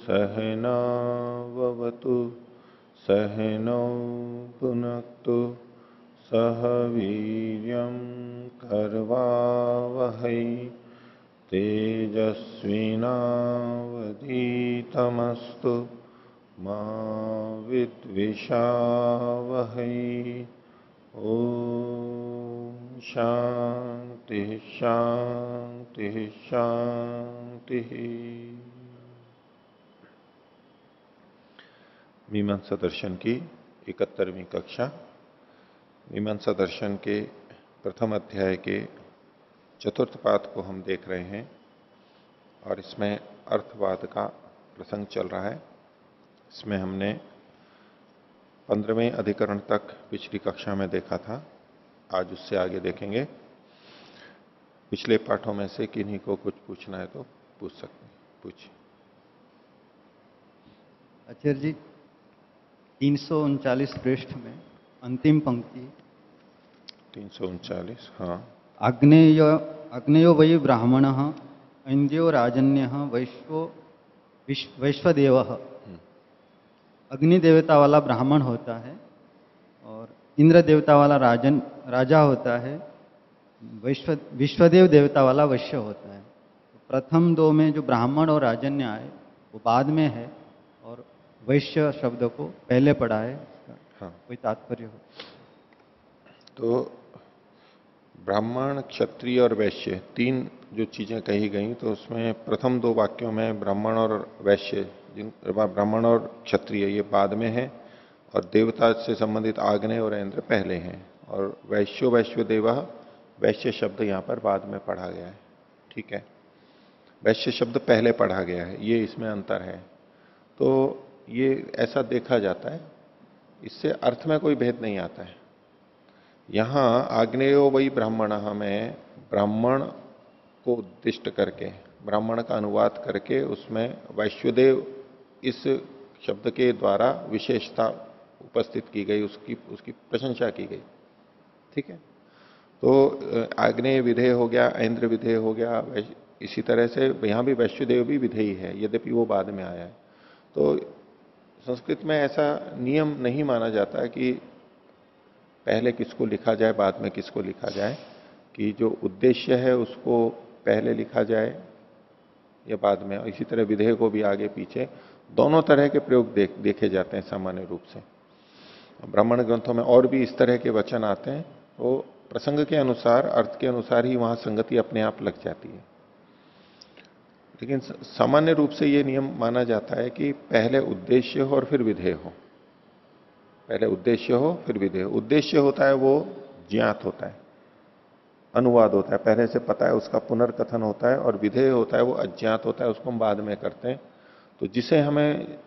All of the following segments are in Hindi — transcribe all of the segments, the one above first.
सहनाववतु सहनौ भुनक्तु सह वीर्यं करवावहै तेजस्विनावधीतमस्तु मा विद्विषावहै। ओम शांति शांति शांति। मीमांसा दर्शन की 71वीं कक्षा। मीमांसा दर्शन के प्रथम अध्याय के चतुर्थ पाद को हम देख रहे हैं और इसमें अर्थवाद का प्रसंग चल रहा है। इसमें हमने 15वें अधिकरण तक पिछली कक्षा में देखा था। आज उससे आगे देखेंगे। पिछले पाठों में से किन्हीं को कुछ पूछना है तो पूछ सकते हैं। पूछिए। आचार्य जी, 339 पृष्ठ में अंतिम पंक्ति 339। हाँ। अग्नेयो वै ब्राह्मण इंद्रियो राजन्य वैश्वदेव। अग्नि देवता वाला ब्राह्मण होता है और इंद्र देवता वाला राजा होता है। विश्वदेव देवता वाला वैश्य होता है। प्रथम दो में जो ब्राह्मण और राजन्य आए वो बाद में है और वैश्य शब्द को पहले पढ़ा है। हाँ। कोई तात्पर्य हो तो ब्राह्मण, क्षत्रिय और वैश्य तीन जो चीजें कही गई, तो उसमें प्रथम दो वाक्यों में ब्राह्मण और वैश्य, ब्राह्मण और क्षत्रिय ये बाद में है और देवता से संबंधित आग्नेय और इंद्र पहले हैं और वैश्वदेव वैश्य शब्द यहां पर बाद में पढ़ा गया है। ठीक है, वैश्य शब्द पहले पढ़ा गया है, ये इसमें अंतर है। तो ये ऐसा देखा जाता है, इससे अर्थ में कोई भेद नहीं आता है। यहां आग्नेयो वही ब्राह्मण में ब्राह्मण को उद्दिष्ट करके, ब्राह्मण का अनुवाद करके उसमें वैश्वदेव इस शब्द के द्वारा विशेषता उपस्थित की गई, उसकी प्रशंसा की गई। ठीक है, तो आग्नेय विधेय हो गया, ऐन्द्र विधेय हो गया। इसी तरह से यहां भी वैश्वदेव भी विधेयी है, यद्यपि वो बाद में आया है। तो संस्कृत में ऐसा नियम नहीं माना जाता कि पहले किसको लिखा जाए बाद में किसको लिखा जाए, कि जो उद्देश्य है उसको पहले लिखा जाए या बाद में। इसी तरह विधेय को भी आगे पीछे दोनों तरह के प्रयोग देखे जाते हैं सामान्य रूप से। ब्राह्मण ग्रंथों में और भी इस तरह के वचन आते हैं, वो प्रसंग के अनुसार, अर्थ के अनुसार ही वहां संगति अपने आप लग जाती है। लेकिन सामान्य रूप से ये नियम माना जाता है कि पहले उद्देश्य हो और फिर विधेय हो। पहले उद्देश्य हो फिर विधेय। उद्देश्य होता है वो ज्ञात होता है, अनुवाद होता है, पहले से पता है, उसका पुनर्कथन होता है। और विधेय होता है वो अज्ञात होता है, उसको हम बाद में करते हैं। तो जिसे हमें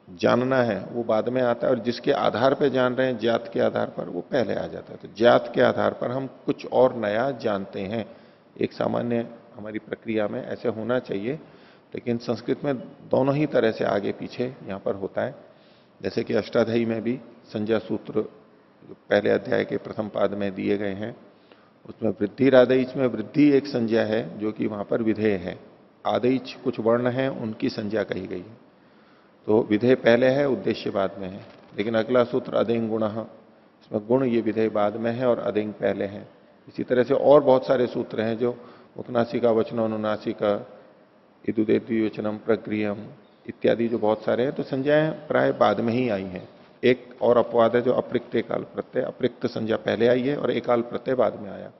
जानना है वो बाद में आता है और जिसके आधार पर जान रहे हैं, ज्ञात के आधार पर, वो पहले आ जाता है। तो ज्ञात के आधार पर हम कुछ और नया जानते हैं। एक सामान्य हमारी प्रक्रिया में ऐसे होना चाहिए, लेकिन संस्कृत में दोनों ही तरह से आगे पीछे यहां पर होता है। जैसे कि अष्टाध्यायी में भी संज्ञा सूत्र जो पहले अध्याय के प्रथम पाद में दिए गए हैं, उसमें वृद्धि आदेश में वृद्धि एक संज्ञा है जो कि वहां पर विधेय है। आदेश कुछ वर्ण है, उनकी संज्ञा कही गई है। तो विधेय पहले है, उद्देश्य बाद में है। लेकिन अगला सूत्र अदेंग गुण, इसमें गुण ये विधेय बाद में है और अदेंग पहले है। इसी तरह से और बहुत सारे सूत्र हैं जो मुखनासिका वचनो अनुनासिका इदुदेद्विवचनम प्रक्रियम इत्यादि जो बहुत सारे हैं, तो संज्ञाएं प्राय बाद में ही आई हैं। एक और अपवाद है जो अप्रिक्त एकाल प्रत्यय, अप्रिक्त संज्ञा पहले आई है और एकाल प्रत्यय बाद में आया।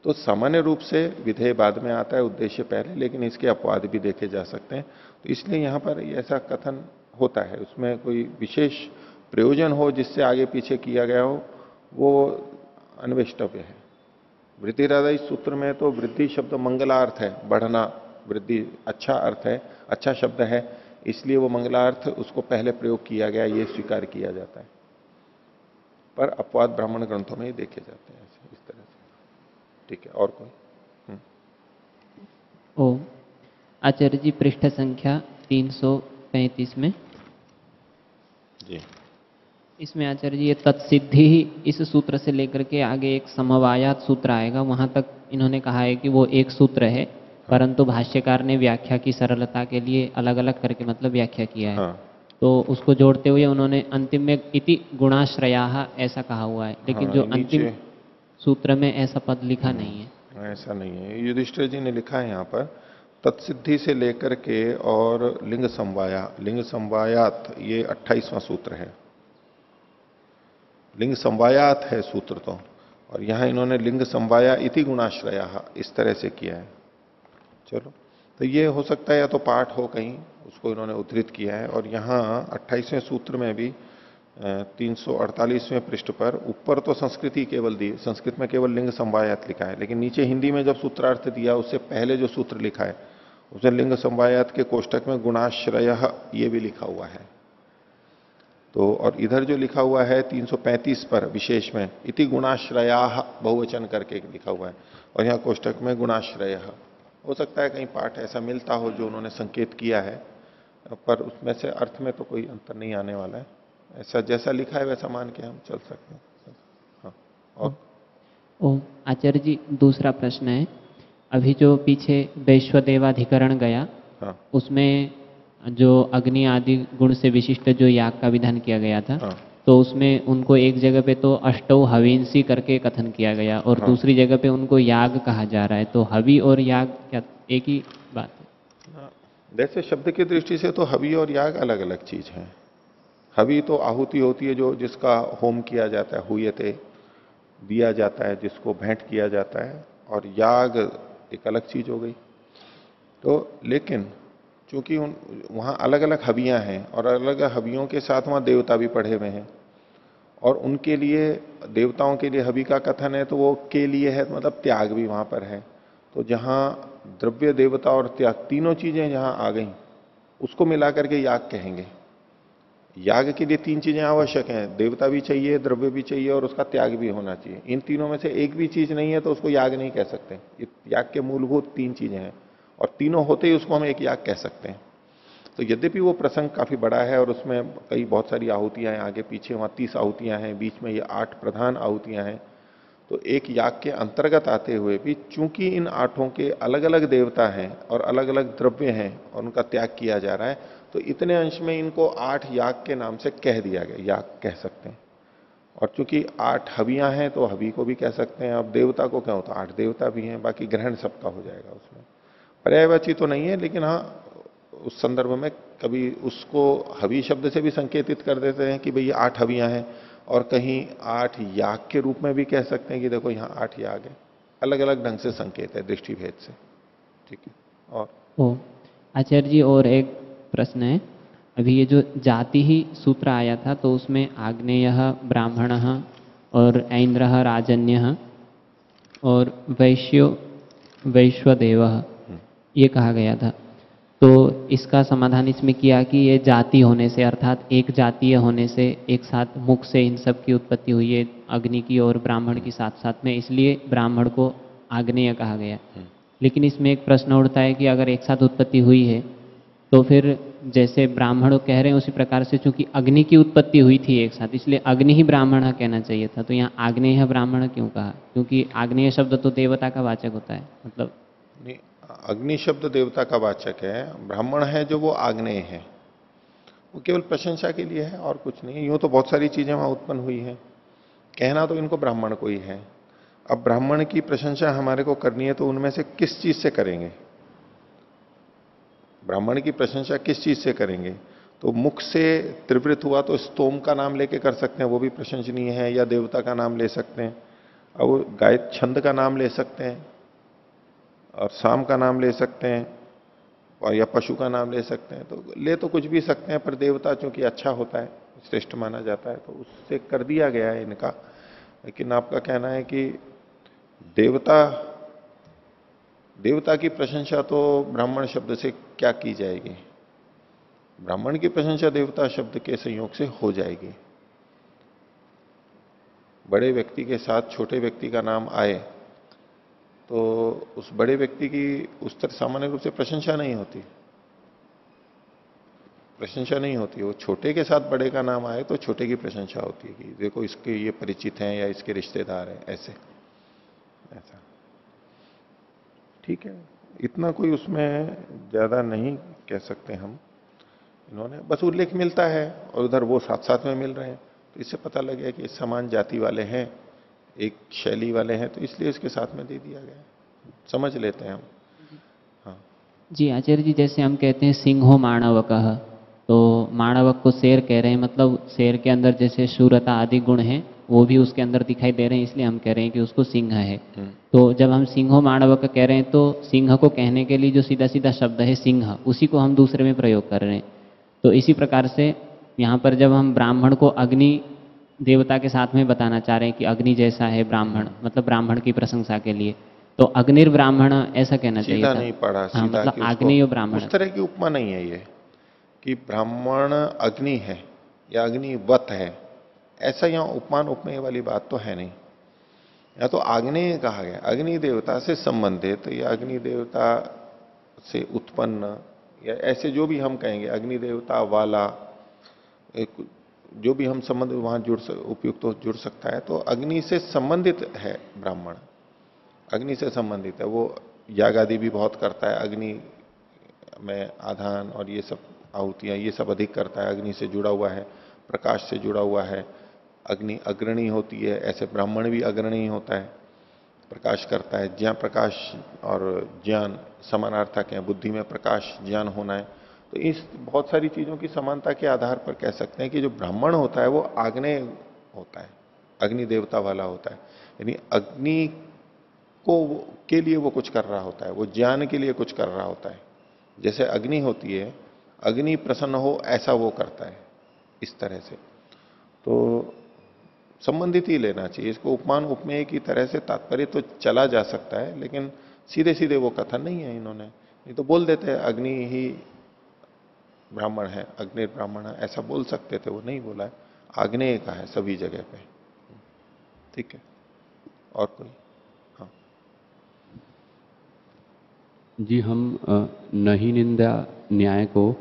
तो सामान्य रूप से विधेय बाद में आता है, उद्देश्य पहले, लेकिन इसके अपवाद भी देखे जा सकते हैं। तो इसलिए यहां पर ऐसा कथन होता है, उसमें कोई विशेष प्रयोजन हो जिससे आगे पीछे किया गया हो, वो अन्वेष्टव्य है। वृद्धिरादाई सूत्र में तो वृद्धि शब्द मंगलार्थ है, बढ़ना, वृद्धि अच्छा अर्थ है, अच्छा शब्द है, इसलिए वो मंगलार्थ उसको पहले प्रयोग किया गया, ये स्वीकार किया जाता है। पर अपवाद ब्राह्मण ग्रंथों में ही देखे जाते हैं इस तरह से। ठीक है, और कोई? ओ आचार्य जी, पृष्ठ संख्या 335 में जी, इसमें आचार्य जी ये तत्सिद्धि ही इस सूत्र से लेकर के आगे एक समवायात सूत्र आएगा, वहां तक इन्होंने कहा है कि वो एक सूत्र है। परंतु भाष्यकार ने व्याख्या की सरलता के लिए अलग अलग करके मतलब व्याख्या किया है। हाँ तो उसको जोड़ते हुए उन्होंने अंतिम में इति गुणाश्रया ऐसा कहा हुआ है, लेकिन हाँ, जो अंतिम नीचे सूत्र में ऐसा पद लिखा नहीं है। ऐसा नहीं है। युधिष्ठिर जी ने लिखा है यहाँ पर तत्सिद्धि से लेकर के और लिंग समवाया, लिंग समवायात, ये 28वां सूत्र है। लिंग समवायात है सूत्र तो, और यहां इन्होंने लिंग समवाया इति गुणाश्रया इस तरह से किया है। चलो, तो ये हो सकता है या तो पाठ हो कहीं, उसको इन्होंने उद्धृत किया है। और यहाँ 28वें सूत्र में भी 348वें पृष्ठ पर ऊपर तो संस्कृति केवल दी, संस्कृत में केवल लिंग समवायात लिखा है, लेकिन नीचे हिंदी में जब सूत्रार्थ दिया उससे पहले जो सूत्र लिखा है उसमें लिंग समवायात के कोष्टक में गुणाश्रय ये भी लिखा हुआ है। तो और इधर जो लिखा हुआ है 335 पर विशेष में इति गुणाश्रया बहुवचन करके लिखा हुआ है, और यहाँ कोष्टक में गुणाश्रय। हो सकता है कहीं पाठ ऐसा मिलता हो जो उन्होंने संकेत किया है, पर उसमें से अर्थ में तो कोई अंतर नहीं आने वाला है। ऐसा जैसा लिखा है वैसा मान के हम चल सकते हैं। हाँ, और ओ आचार्य जी, दूसरा प्रश्न है, अभी जो पीछे वैश्वदेवाधिकरण गया, हाँ, उसमें जो अग्नि आदि गुण से विशिष्ट जो याग का विधान किया गया था, हाँ, तो उसमें उनको एक जगह पे तो अष्टौ हवींसी करके कथन किया गया और हाँ। दूसरी जगह पे उनको याग कहा जा रहा है, तो हवि और याग क्या एक ही बात है? हाँ, वैसे शब्द की दृष्टि से तो हवि और याग अलग अलग चीज है। हवि तो आहुति होती है जो जिसका होम किया जाता है, हुयते दिया जाता है, जिसको भेंट किया जाता है, और याग एक अलग चीज हो गई। तो लेकिन चूंकि उन वहां अलग अलग हवियां हैं और अलग अलग हवियों के साथ वहां देवता भी पढ़े हुए हैं, और उनके लिए देवताओं के लिए हवि का कथन है तो वो के लिए है, मतलब त्याग भी वहां पर है। तो जहां द्रव्य देवता और त्याग तीनों चीजें जहां आ गई उसको मिलाकर के याग कहेंगे। याग के लिए तीन चीजें आवश्यक हैं, देवता भी चाहिए, द्रव्य भी चाहिए, और उसका त्याग भी होना चाहिए। इन तीनों में से एक भी चीज नहीं है तो उसको याग नहीं कह सकते। ये याग के मूलभूत तीन चीजें हैं, और तीनों होते ही उसको हम एक याग कह सकते हैं। तो यद्यपि वो प्रसंग काफी बड़ा है और उसमें कई बहुत सारी आहुतियां हैं, आगे पीछे वहां 30 आहुतियां हैं, बीच में ये 8 प्रधान आहुतियां हैं, तो एक याग के अंतर्गत आते हुए भी चूंकि इन आठों के अलग अलग देवता हैं और अलग अलग द्रव्य हैं और उनका त्याग किया जा रहा है, तो इतने अंश में इनको 8 याग के नाम से कह दिया गया, याग कह सकते हैं। और चूंकि 8 हवियां हैं तो हवि को भी कह सकते हैं। अब देवता को क्या होता है, 8 देवता भी हैं, बाकी ग्रहण सबका हो जाएगा उसमें। पर्यायवाची तो नहीं है, लेकिन हाँ उस संदर्भ में कभी उसको हवि शब्द से भी संकेतित कर देते हैं कि भाई ये 8 हवियां हैं, और कहीं 8 याग के रूप में भी कह सकते हैं कि देखो यहाँ 8 याग है। अलग अलग ढंग से संकेत है दृष्टि भेद से। ठीक है। और ओ आचार्य जी, और एक प्रश्न है, अभी ये जो जाति ही सूत्र आया था तो उसमें आग्नेय ब्राह्मण और ऐन्द्र राजन्य और वैश्यो वैश्वदेव ये कहा गया था। तो इसका समाधान इसमें किया कि ये जाति होने से, अर्थात एक जातीय होने से, एक साथ मुख से इन सब की उत्पत्ति हुई है, अग्नि की और ब्राह्मण की साथ साथ में, इसलिए ब्राह्मण को आग्नेय कहा गया। लेकिन इसमें एक प्रश्न उठता है कि अगर एक साथ उत्पत्ति हुई है तो फिर जैसे ब्राह्मण कह रहे हैं उसी प्रकार से चूंकि अग्नि की उत्पत्ति हुई थी एक साथ, इसलिए अग्नि ही ब्राह्मण कहना चाहिए था। तो यहाँ आग्नेय ब्राह्मण क्यों कहा? क्योंकि आग्नेय शब्द तो देवता का वाचक होता है, मतलब नहीं, अग्नि शब्द देवता का वाचक है, ब्राह्मण है जो वो आग्नेय है, वो केवल प्रशंसा के लिए है और कुछ नहीं है। यूं तो बहुत सारी चीजें वहां उत्पन्न हुई हैं, कहना तो इनको ब्राह्मण को ही है। अब ब्राह्मण की प्रशंसा हमारे को करनी है तो उनमें से किस चीज से करेंगे? ब्राह्मण की प्रशंसा किस चीज से करेंगे? तो मुख से त्रिवृत हुआ तो स्तोम का नाम लेके कर सकते हैं, वो भी प्रशंसनीय है, या देवता का नाम ले सकते हैं। अब वो गाय छंद का नाम ले सकते हैं, और शाम का नाम ले सकते हैं, और या पशु का नाम ले सकते हैं। तो ले तो कुछ भी सकते हैं, पर देवता चूंकि अच्छा होता है, श्रेष्ठ माना जाता है, तो उससे कर दिया गया है इनका। लेकिन आपका कहना है कि देवता देवता की प्रशंसा तो ब्राह्मण शब्द से क्या की जाएगी? ब्राह्मण की प्रशंसा देवता शब्द के संयोग से हो जाएगी। बड़े व्यक्ति के साथ छोटे व्यक्ति का नाम आए तो उस बड़े व्यक्ति की उस तरह सामान्य रूप से प्रशंसा नहीं होती, प्रशंसा नहीं होती। वो छोटे के साथ बड़े का नाम आए तो छोटे की प्रशंसा होती है कि देखो इसके ये परिचित हैं या इसके रिश्तेदार हैं, ऐसे ऐसा। ठीक है, इतना कोई उसमें ज्यादा नहीं कह सकते हम। इन्होंने बस उल्लेख मिलता है और उधर वो साथ साथ में मिल रहे हैं, तो इससे पता लग गया कि समान जाति वाले हैं, एक शैली वाले हैं, तो इसलिए इसके साथ में दे दिया गया है, समझ लेते हैं हम। हाँ जी आचार्य जी, जैसे हम कहते हैं सिंहो माणवकः, तो माणवक को शेर कह रहे हैं, मतलब शेर के अंदर जैसे शूरता आदि गुण हैं वो भी उसके अंदर दिखाई दे रहे हैं, इसलिए हम कह रहे हैं कि उसको सिंह है। तो जब हम सिंहो माणवक कह रहे हैं तो सिंह को कहने के लिए जो सीधा सीधा शब्द है सिंह, उसी को हम दूसरे में प्रयोग कर रहे हैं। तो इसी प्रकार से यहाँ पर जब हम ब्राह्मण को अग्नि देवता के साथ में बताना चाह रहे हैं कि अग्नि जैसा है ब्राह्मण, मतलब ब्राह्मण की प्रशंसा के लिए, तो अग्निर्ब्राह्मण ऐसा कहना चाहिए सीधा था। नहीं पढ़ा, हाँ, सीधा मतलब कि उसको आग्नेय ब्राह्मण। उस तरह की उपमा नहीं है ये कि ब्राह्मण अग्नि है या अग्निवत है, ऐसा यहाँ उपमान उपमेय वाली बात तो है नहीं। या तो आग्नेय कहा गया, अग्नि देवता से संबंधित या अग्नि देवता से उत्पन्न, या ऐसे जो भी हम कहेंगे अग्नि देवता वाला, एक जो भी हम संबंध वहां उपयुक्त तो जुड़ सकता है, तो अग्नि से संबंधित है ब्राह्मण, अग्नि से संबंधित है। वो याग आदि भी बहुत करता है, अग्नि में आधान और ये सब आहुतियां ये सब अधिक करता है, अग्नि से जुड़ा हुआ है, प्रकाश से जुड़ा हुआ है, अग्नि अग्रणी होती है, ऐसे ब्राह्मण भी अग्रणी होता है, प्रकाश करता है। ज्ञान प्रकाश और ज्ञान समानार्थक है, बुद्धि में प्रकाश ज्ञान होना है, तो इस बहुत सारी चीजों की समानता के आधार पर कह सकते हैं कि जो ब्राह्मण होता है वो आग्नेय होता है, अग्नि देवता वाला होता है, यानी अग्नि के लिए वो कुछ कर रहा होता है, वो ज्ञान के लिए कुछ कर रहा होता है। जैसे अग्नि होती है, अग्नि प्रसन्न हो ऐसा वो करता है, इस तरह से। तो संबंधित ही लेना चाहिए इसको, उपमान उपमेय की तरह से तात्पर्य तो चला जा सकता है, लेकिन सीधे सीधे वो कथन नहीं है इन्होंने, नहीं तो बोल देते हैं अग्नि ही ब्राह्मण है, अग्नि ब्राह्मण है, ऐसा बोल सकते थे, वो नहीं बोला है, आग्नेय का है सभी जगह पे। ठीक है, और कोई? हाँ जी, हम नहीं निंदा न्याय को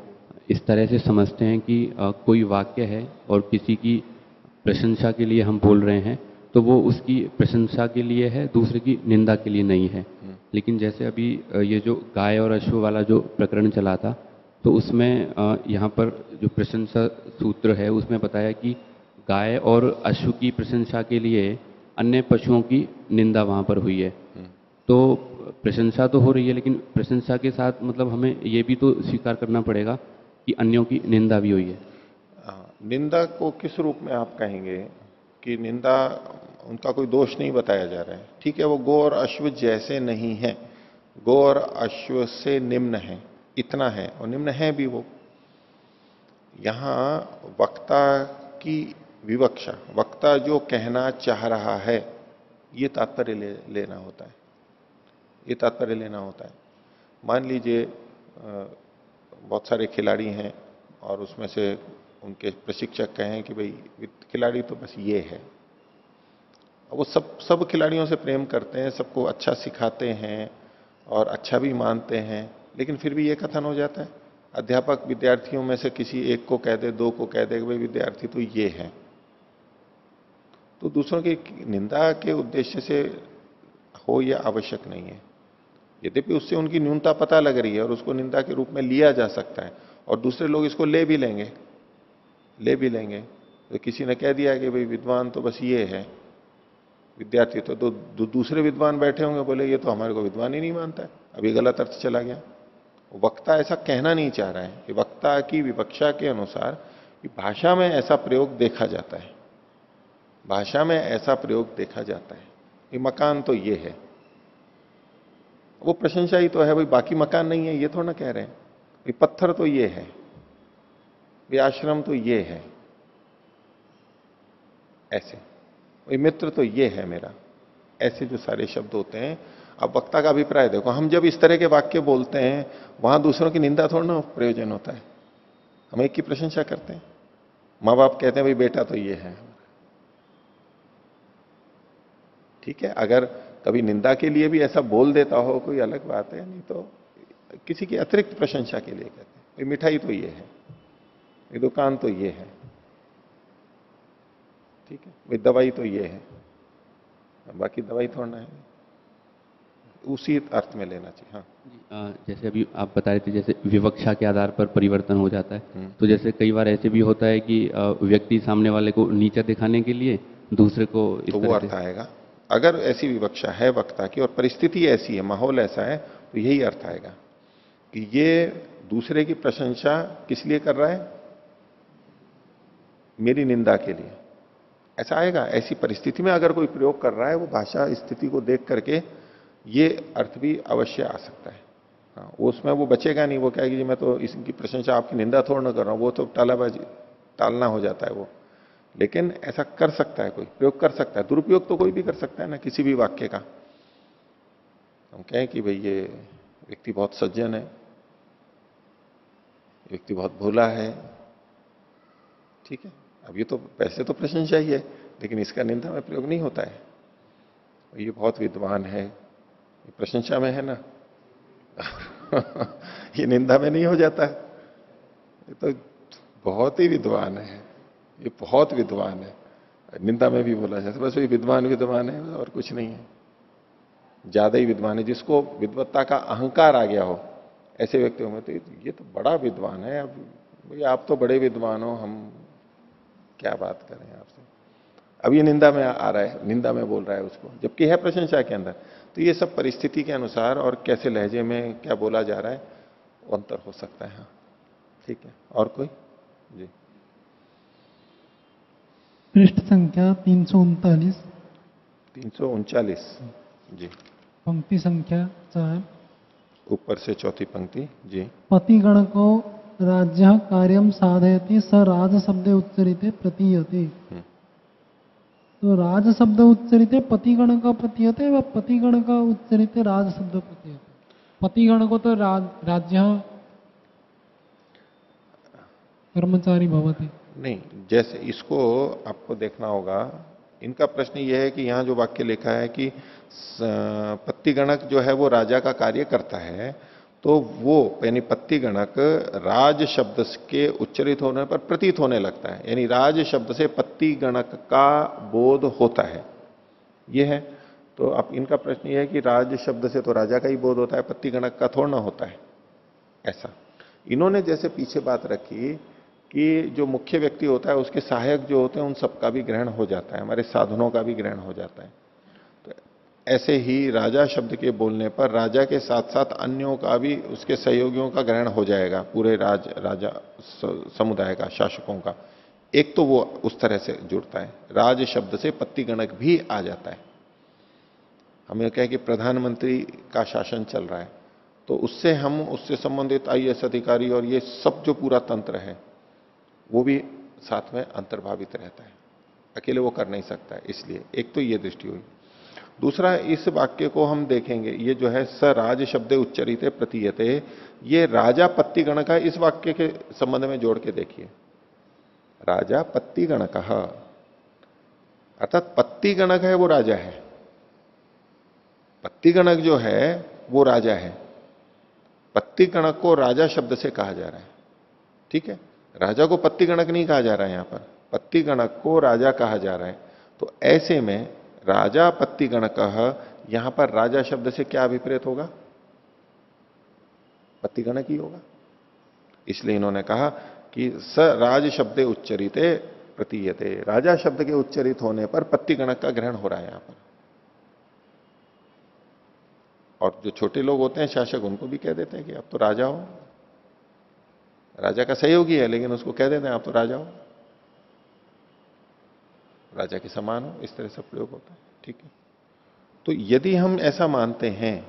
इस तरह से समझते हैं कि कोई वाक्य है और किसी की प्रशंसा के लिए हम बोल रहे हैं, तो वो उसकी प्रशंसा के लिए है, दूसरे की निंदा के लिए नहीं है। लेकिन जैसे अभी ये जो गाय और अश्व वाला जो प्रकरण चला था, तो उसमें यहाँ पर जो प्रशंसा सूत्र है उसमें बताया कि गाय और अश्व की प्रशंसा के लिए अन्य पशुओं की निंदा वहाँ पर हुई है। तो प्रशंसा तो हो रही है, लेकिन प्रशंसा के साथ मतलब हमें ये भी तो स्वीकार करना पड़ेगा कि अन्यों की निंदा भी हुई है। निंदा को किस रूप में आप कहेंगे कि निंदा, उनका कोई दोष नहीं बताया जा रहा है, ठीक है, वो गो और अश्व जैसे नहीं है, गो और अश्व से निम्न है, इतना है, और निम्न है भी वो। यहां वक्ता की विवक्षा, वक्ता जो कहना चाह रहा है, ये तात्पर्य लेना होता है, ये तात्पर्य लेना होता है। मान लीजिए बहुत सारे खिलाड़ी हैं और उसमें से उनके प्रशिक्षक कहें कि भाई खिलाड़ी तो बस ये है, वो सब खिलाड़ियों से प्रेम करते हैं, सबको अच्छा सिखाते हैं और अच्छा भी मानते हैं, लेकिन फिर भी ये कथन हो जाता है, अध्यापक विद्यार्थियों में से किसी एक को कह दे, दो को कह दे कि भाई विद्यार्थी तो ये है, तो दूसरों की निंदा के उद्देश्य से हो यह आवश्यक नहीं है। यद्यपि उससे उनकी न्यूनता पता लग रही है और उसको निंदा के रूप में लिया जा सकता है, और दूसरे लोग इसको ले भी लेंगे। तो किसी ने कह दिया कि भाई विद्वान तो बस ये है, विद्यार्थी तो दूसरे विद्वान बैठे होंगे, बोले ये तो हमारे को विद्वान ही नहीं मानता है, अब ये गलत अर्थ चला गया। वक्ता ऐसा कहना नहीं चाह रहा है कि वक्ता की विवक्षा के अनुसार कि भाषा में ऐसा प्रयोग देखा जाता है, भाषा में ऐसा प्रयोग देखा जाता है कि मकान तो ये है, वो प्रशंसा ही तो है भाई, बाकी मकान नहीं है ये थोड़ा ना कह रहे हैं, भाई पत्थर तो ये है, भाई आश्रम तो ये है, ऐसे भाई मित्र तो ये है मेरा, ऐसे जो सारे शब्द होते हैं। अब वक्ता का अभिप्राय देखो, हम जब इस तरह के वाक्य बोलते हैं वहां दूसरों की निंदा थोड़ा ना प्रयोजन होता है, हम एक की प्रशंसा करते हैं। मां बाप कहते हैं भाई बेटा तो ये है, ठीक है, अगर कभी निंदा के लिए भी ऐसा बोल देता हो कोई अलग बात है, नहीं तो किसी की अतिरिक्त प्रशंसा के लिए कहते हैं भाई मिठाई तो ये है, ये दुकान तो ये है, ठीक है, भाई दवाई तो ये है, बाकी दवाई थोड़ा है, उसी अर्थ में लेना चाहिए। हाँ जैसे अभी आप बता रहे थे जैसे विवक्षा के आधार पर परिवर्तन हो जाता है, तो जैसे कई बार ऐसे भी होता है कि व्यक्ति सामने वाले को नीचा दिखाने के लिए दूसरे को इस तो वो तरह अर्थ से। आएगा। अगर ऐसी विवक्षा है वक्ता की और परिस्थिति ऐसी है, माहौल ऐसा है, तो यही अर्थ आएगा कि ये दूसरे की प्रशंसा किस लिए कर रहा है, मेरी निंदा के लिए, ऐसा आएगा। ऐसी परिस्थिति में अगर कोई प्रयोग कर रहा है, वो भाषा स्थिति को देख करके ये अर्थ भी अवश्य आ सकता है। हाँ, उसमें वो बचेगा नहीं, वो कहेगी जी मैं तो इसकी प्रशंसा आपकी निंदा थोड़ा ना कर रहा हूं, वो तो टालाबाजी टालना हो जाता है वो। लेकिन ऐसा कर सकता है, कोई प्रयोग कर सकता है, दुरुपयोग तो कोई भी कर सकता है ना किसी भी वाक्य का। हम कहें कि भाई ये व्यक्ति बहुत सज्जन है, व्यक्ति बहुत भोला है, ठीक है, अब ये तो वैसे तो प्रशंसा ही है, लेकिन इसका निंदा में प्रयोग नहीं होता है। ये बहुत विद्वान है, ये प्रशंसा में है ना ये निंदा में नहीं हो जाता है, ये तो बहुत ही विद्वान है, ये बहुत विद्वान है, निंदा में भी बोला जाता है बस ये विद्वान विद्वान है और कुछ नहीं है, ज्यादा ही विद्वान है। जिसको विद्वत्ता का अहंकार आ गया हो, ऐसे व्यक्तियों में तो ये तो बड़ा विद्वान है, अब भैया आप तो बड़े विद्वान हो, हम क्या बात करें आपसे। अब ये निंदा में आ रहा है, निंदा में बोल रहा है उसको, जबकि है प्रशंसा के अंदर। तो ये सब परिस्थिति के अनुसार और कैसे लहजे में क्या बोला जा रहा है वो अंतर हो सकता है। हाँ ठीक है, और कोई जी। पृष्ठ संख्या 339, 339 जी, पंक्ति संख्या 4। ऊपर से चौथी पंक्ति जी। पतिगण को राज्य कार्यम साधयति स राज शब्द उच्चरिते प्रतीयते। तो राज शब्द उच्चरिते पतिगण का प्रतीयते व पतिगण का उच्चरिते राज शब्द प्रतीयते। पतिगण को तो राज्य कर्मचारी भवति नहीं, जैसे इसको आपको देखना होगा, इनका प्रश्न यह है कि यहां जो वाक्य लिखा है कि पत्तिगणक जो है वो राजा का कार्य करता है, तो वो यानी पत्तिगणक राज शब्द के उच्चरित होने पर प्रतीत होने लगता है, यानी राज शब्द से पत्तिगणक का बोध होता है, ये है। तो अब इनका प्रश्न यह है कि राज शब्द से तो राजा का ही बोध होता है, पत्तिगणक का थोड़ा ना होता है ऐसा। इन्होंने जैसे पीछे बात रखी कि जो मुख्य व्यक्ति होता है उसके सहायक जो होते हैं उन सबका भी ग्रहण हो जाता है, हमारे साधनों का भी ग्रहण हो जाता है। तो ऐसे ही राजा शब्द के बोलने पर राजा के साथ साथ अन्यों का भी, उसके सहयोगियों का ग्रहण हो जाएगा, पूरे राजा समुदाय का, शासकों का। एक तो वो उस तरह से जुड़ता है, राज शब्द से पत्तिगणक भी आ जाता है। हमें कहें कि प्रधानमंत्री का शासन चल रहा है, तो उससे हम उससे संबंधित आईएएस अधिकारी और ये सब जो पूरा तंत्र है वो भी साथ में अंतर्भावित रहता है, अकेले वो कर नहीं सकता है। इसलिए एक तो ये दृष्टि हुई। दूसरा, इस वाक्य को हम देखेंगे, ये जो है स राज शब्दे उच्चरिते प्रतीयते, ये राजा पत्तिगण का इस वाक्य के संबंध में जोड़ के देखिए। राजा पत्तिगण कहा, अर्थात पत्तिगणक है वो राजा है, पत्तिगणक जो है वो राजा है, पत्तिगणक को राजा शब्द से कहा जा रहा है, ठीक है। राजा को पत्तिगणक नहीं कहा जा रहा है, यहां पर पत्तिगणक को राजा कहा जा रहा है। तो ऐसे में राजा पत्तिगणक, यहां पर राजा शब्द से क्या अभिप्रेत होगा, पत्तिगणक ही होगा। इसलिए इन्होंने कहा कि स राज शब्दे उच्चरिते प्रतीयते, राजा शब्द के उच्चरित होने पर पत्तिगणक का ग्रहण हो रहा है यहां पर। और जो छोटे लोग होते हैं शासक, उनको भी कह देते हैं कि आप तो राजा हो, राजा का सहयोगी है लेकिन उसको कह देते हैं आप तो राजा हो, राजा के समान हो, इस तरह से प्रयोग होता है, ठीक है। तो यदि हम ऐसा मानते हैं,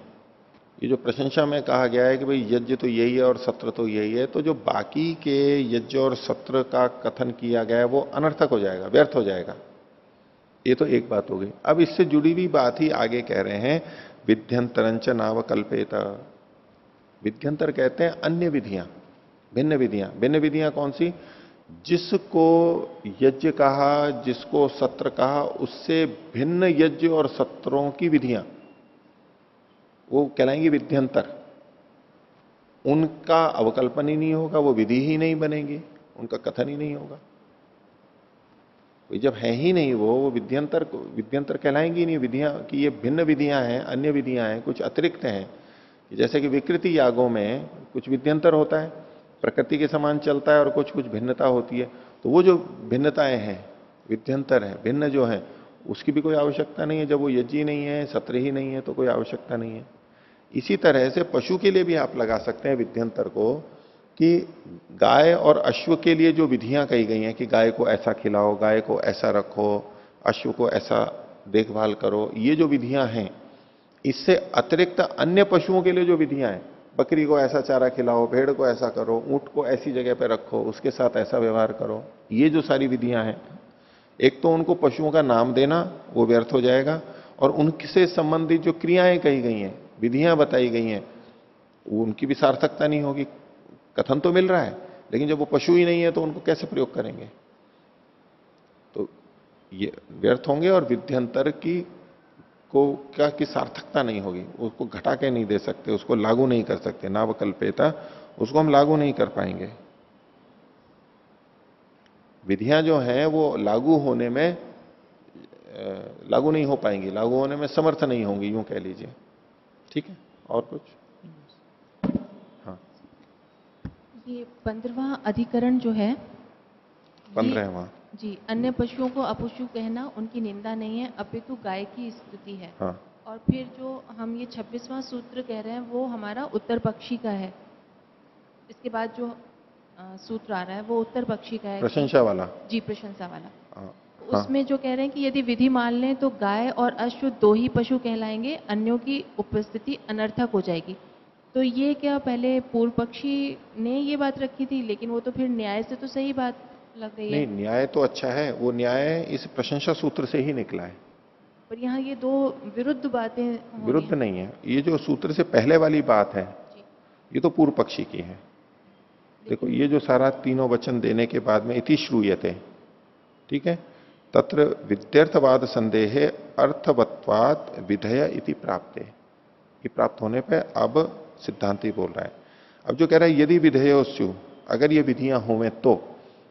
ये जो प्रशंसा में कहा गया है कि भाई यज्ञ तो यही है और सत्र तो यही है, तो जो बाकी के यज्ञ और सत्र का कथन किया गया है वो अनर्थक हो जाएगा, व्यर्थ हो जाएगा। ये तो एक बात हो गई। अब इससे जुड़ी हुई बात ही आगे कह रहे हैं, विध्यंतरंच नावकल्पेत। विध्यंतर कहते हैं अन्य विधियां, भिन्न विधियां। भिन्न विधियां कौन सी, जिसको यज्ञ कहा, जिसको सत्र कहा, उससे भिन्न यज्ञ और सत्रों की विधियां वो कहलाएंगी विध्यंतर। उनका अवकल्पन ही नहीं होगा, वो विधि ही नहीं बनेगी, उनका कथन ही नहीं होगा। कोई जब है ही नहीं वो विध्यंतर कहलाएंगी नहीं विधियां कि ये भिन्न विधियां हैं, अन्य विधियां हैं, कुछ अतिरिक्त हैं। जैसे कि विकृति यागों में कुछ विध्यंतर होता है, प्रकृति के समान चलता है और कुछ कुछ भिन्नता होती है। तो वो जो भिन्नताएं हैं, विध्यंतर है, भिन्न जो है, उसकी भी कोई आवश्यकता नहीं है। जब वो यज्ञ नहीं है, सत्र ही नहीं है, तो कोई आवश्यकता नहीं है। इसी तरह से पशु के लिए भी आप लगा सकते हैं विध्यंतर को, कि गाय और अश्व के लिए जो विधियां कही गई हैं कि गाय को ऐसा खिलाओ, गाय को ऐसा रखो, अश्व को ऐसा देखभाल करो, ये जो विधियां हैं, इससे अतिरिक्त अन्य पशुओं के लिए जो विधियां हैं, बकरी को ऐसा चारा खिलाओ, भेड़ को ऐसा करो, ऊंट को ऐसी जगह पर रखो, उसके साथ ऐसा व्यवहार करो, ये जो सारी विधियां हैं, एक तो उनको पशुओं का नाम देना वो व्यर्थ हो जाएगा, और उनसे संबंधित जो क्रियाएं कही गई हैं, विधियां बताई गई हैं, वो उनकी भी सार्थकता नहीं होगी। कथन तो मिल रहा है, लेकिन जब वो पशु ही नहीं है तो उनको कैसे प्रयोग करेंगे? तो ये व्यर्थ होंगे, और विध्यंतर की सार्थकता नहीं होगी। उसको घटा के नहीं दे सकते, उसको लागू नहीं कर सकते, नावकल्पेता, उसको हम लागू नहीं कर पाएंगे। विधियां जो हैं वो लागू होने में लागू नहीं हो पाएंगी, लागू होने में समर्थ नहीं होंगी, यूं कह लीजिए। ठीक है, और कुछ? हाँ, ये 15वां अधिकरण जो है, 15वां जी, अन्य पशुओं को अपशु कहना उनकी निंदा नहीं है, अपितु गाय की स्तुति है। हाँ, और फिर जो हम ये 26वां सूत्र कह रहे हैं वो हमारा उत्तर पक्षी का है। इसके बाद जो सूत्र आ रहा है वो उत्तर पक्षी का है, प्रशंसा वाला। जी, प्रशंसा वाला। हाँ, उसमें जो कह रहे हैं कि यदि विधि मान लें तो गाय और अश्व दो ही पशु कहलाएंगे, अन्यों की उपस्थिति अनर्थक हो जाएगी। तो ये क्या पहले पूर्व पक्षी ने ये बात रखी थी, लेकिन वो तो फिर न्याय से तो सही बात लग रही है। नहीं, न्याय तो अच्छा है, वो न्याय इस प्रशंसा सूत्र से ही निकला है। पर यहाँ ये दो विरुद्ध बातें हो रही विरुद्ध हैं। नहीं है, ये जो सूत्र से पहले वाली बात है, ये तो पूर्व पक्षी की है। देखो, ये जो सारा तीनों वचन देने के बाद में इति श्रूयते, ठीक है, तत्र विद्यर्थवाद संदेह अर्थवत्वात् विधेय इति प्राप्ते, ये प्राप्त होने पे अब सिद्धांति बोल रहा है। अब जो कह रहा है यदि विधेयोस्यु, अगर ये विधियां हों तो,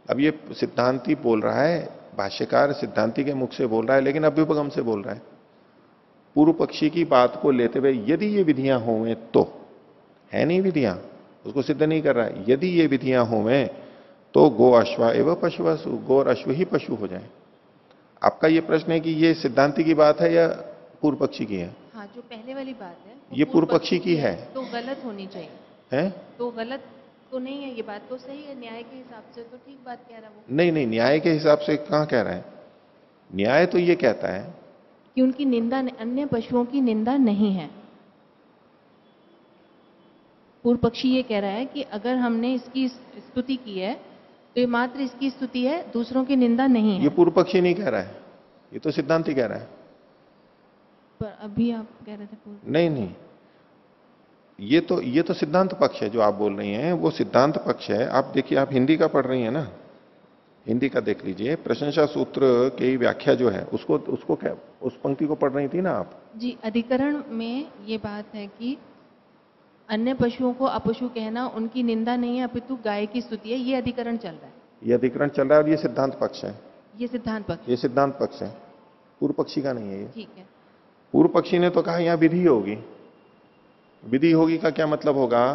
अब ये सिद्धांति बोल रहा है, भाष्यकार सिद्धांति के मुख से बोल रहा है, लेकिन अभ्युपगम से बोल रहा है। पूर्व पक्षी की बात को लेते हुए यदि ये विधियां हों तो, है नहीं विधियां, उसको सिद्ध नहीं कर रहा है, यदि ये विधियां हों तो गो अश्वा एवं पशुवसु, गो और अश्व ही पशु हो जाए। आपका ये प्रश्न है कि ये सिद्धांति की बात है या पूर्व पक्षी की है? हाँ, जो पहले वाली बात है वो ये पूर्व पक्षी की है, तो गलत होनी चाहिए है? तो गलत तो नहीं है, ये बात तो सही है, न्याय के हिसाब से तो ठीक बात कह रहा है वो। नहीं नहीं, न्याय के हिसाब से कहां कह रहा है? न्याय तो ये कहता है कि उनकी निंदा, अन्य पशुओं की निंदा नहीं है। पूर्व पक्षी ये कह रहा है कि अगर हमने इसकी स्तुति की है तो ये मात्र इसकी स्तुति है, दूसरों की निंदा नहीं है। ये पूर्व पक्षी नहीं कह रहा है, ये तो सिद्धांति कह रहा है। पर अभी आप कह रहे थे पूर्व। नहीं नहीं, ये तो सिद्धांत पक्ष है जो आप बोल रही हैं, वो सिद्धांत पक्ष है। आप देखिए, आप हिंदी का पढ़ रही हैं ना, हिंदी का देख लीजिए, प्रशंसा सूत्र की व्याख्या जो है उसको क्या, उस पंक्ति को पढ़ रही थी ना आप? जी, अधिकरण में ये बात है कि अन्य पशुओं को अपशु कहना उनकी निंदा नहीं है, अपितु गाय की स्तुति है। ये अधिकरण चल रहा है, ये अधिकरण चल रहा है, और ये सिद्धांत पक्ष है, ये सिद्धांत पक्ष, ये सिद्धांत पक्ष है, पूर्व पक्षी का नहीं है ये। ठीक है। पूर्व पक्षी ने तो कहा यहां विधि होगी। विधि होगी का क्या मतलब होगा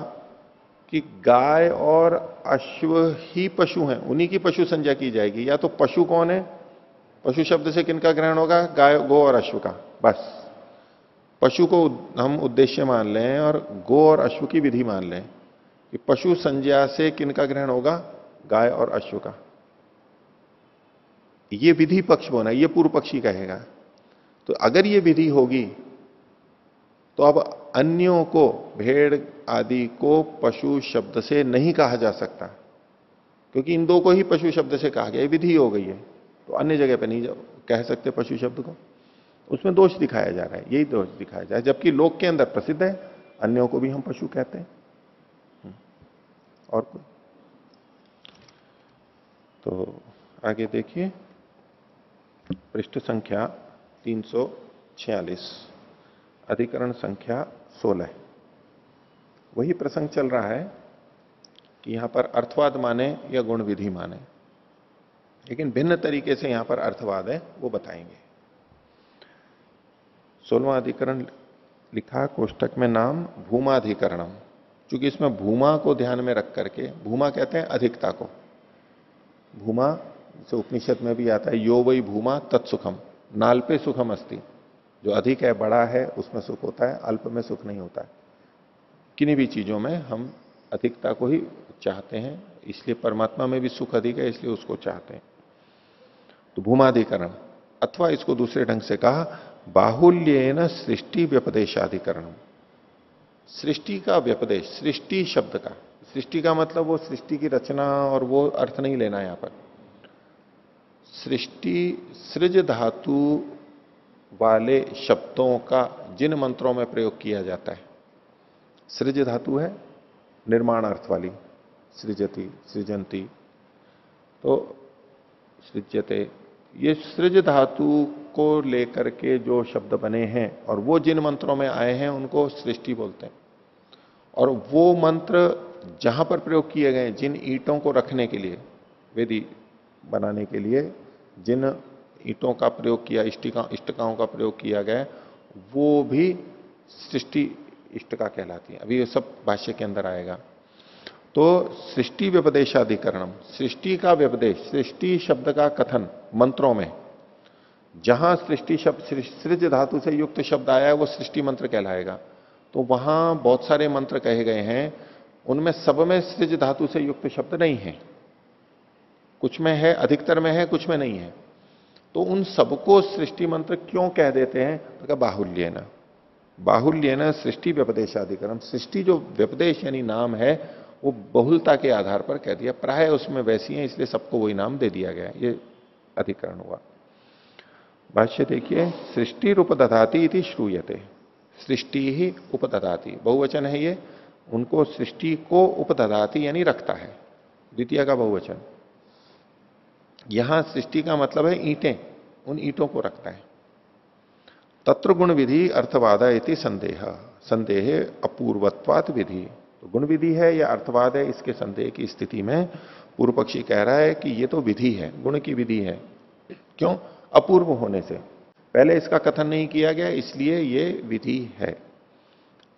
कि गाय और अश्व ही पशु हैं, उन्हीं की पशु संज्ञा की जाएगी। या तो पशु कौन है, पशु शब्द से किनका ग्रहण होगा? गाय, गो और अश्व का। बस पशु को हम उद्देश्य मान लें और गो और अश्व की विधि मान लें कि पशु संज्ञा से किनका ग्रहण होगा? गाय और अश्व का। ये विधि पक्ष होना, ये पूर्व पक्षी कहेगा। तो अगर ये विधि होगी तो अब अन्यों को, भेड़ आदि को पशु शब्द से नहीं कहा जा सकता, क्योंकि इन दो को ही पशु शब्द से कहा गया, ये विधि हो गई है। तो अन्य जगह पे नहीं कह सकते पशु शब्द को, उसमें दोष दिखाया जा रहा है, यही दोष दिखाया जा रहा है। जबकि लोक के अंदर प्रसिद्ध है, अन्यों को भी हम पशु कहते हैं। और कोई? तो आगे देखिए, पृष्ठ संख्या 346, अधिकरण संख्या 16। वही प्रसंग चल रहा है कि यहां पर अर्थवाद माने या गुण विधि माने, लेकिन भिन्न तरीके से यहां पर अर्थवाद है, वो बताएंगे। 16वां अधिकरण लिखा कोष्टक में नाम भूमाधिकरणम। क्योंकि इसमें भूमा को ध्यान में रख करके, भूमा कहते हैं अधिकता को, भूमा जैसे उपनिषद में भी आता है, यो वही भूमा तत्सुखम, नाल्पे सुखम अस्ति। जो अधिक है, बड़ा है, उसमें सुख होता है, अल्प में सुख नहीं होता है। किन्हीं भी चीजों में हम अधिकता को ही चाहते हैं, इसलिए परमात्मा में भी सुख अधिक है, इसलिए उसको चाहते हैं। तो भूमाधिकरण, अथवा इसको दूसरे ढंग से कहा बाहुल्येन सृष्टि व्यपदेशाधिकरण। सृष्टि का व्यपदेश, सृष्टि शब्द का, सृष्टि का मतलब वो सृष्टि की रचना और वो अर्थ नहीं लेना यहां पर। सृष्टि सृज धातु वाले शब्दों का जिन मंत्रों में प्रयोग किया जाता है, सृज धातु है निर्माण अर्थ वाली, सृजति सृजंती, तो सृज्यते, ये सृज धातु को लेकर के जो शब्द बने हैं और वो जिन मंत्रों में आए हैं उनको सृष्टि बोलते हैं। और वो मंत्र जहां पर प्रयोग किए गए, जिन ईंटों को रखने के लिए, वेदी बनाने के लिए जिन ईंटों का प्रयोग किया, इष्टिकाओं का प्रयोग किया गया, वो भी सृष्टि इष्टिका कहलाती है। अभी ये सब भाष्य के अंदर आएगा। तो सृष्टि व्यपदेशाधिकरणम, सृष्टि का व्यपदेश, सृष्टि शब्द का कथन मंत्रों में, जहां सृष्टि शब्द सृज धातु से युक्त शब्द आया है वो सृष्टि मंत्र कहलाएगा। तो वहां बहुत सारे मंत्र कहे गए हैं, उनमें सब में सृज धातु से युक्त शब्द नहीं है, कुछ में है, अधिकतर में है, कुछ में नहीं है। तो उन सबको सृष्टि मंत्र क्यों कह देते हैं? तो बाहुल्येन, बाहुल्येन सृष्टि व्यपदेशाधिकरण। सृष्टि जो व्यपदेश यानी नाम है वो बहुलता के आधार पर कह दिया, प्राय उसमें वैसी है, इसलिए सबको वही नाम दे दिया गया, ये अधिकरण हुआ। भाष्य देखिए, सृष्टि उपदधाति इति श्रूयते, सृष्टि ही उपदधाति, बहुवचन है ये, उनको सृष्टि को उपदधाति यानी रखता है, द्वितीय का बहुवचन। यहां सृष्टि का मतलब है ईंटें, उन ईंटों को रखता है। तत्र गुण विधि अर्थवाद इति संदेह, संदेह अपूर्वत्वात् विधि। तो गुण विधि है या अर्थवाद है, इसके संदेह की स्थिति में पूर्व पक्षी कह रहा है कि ये तो विधि है, गुण की विधि है। क्यों? अपूर्व होने से, पहले इसका कथन नहीं किया गया, इसलिए ये विधि है।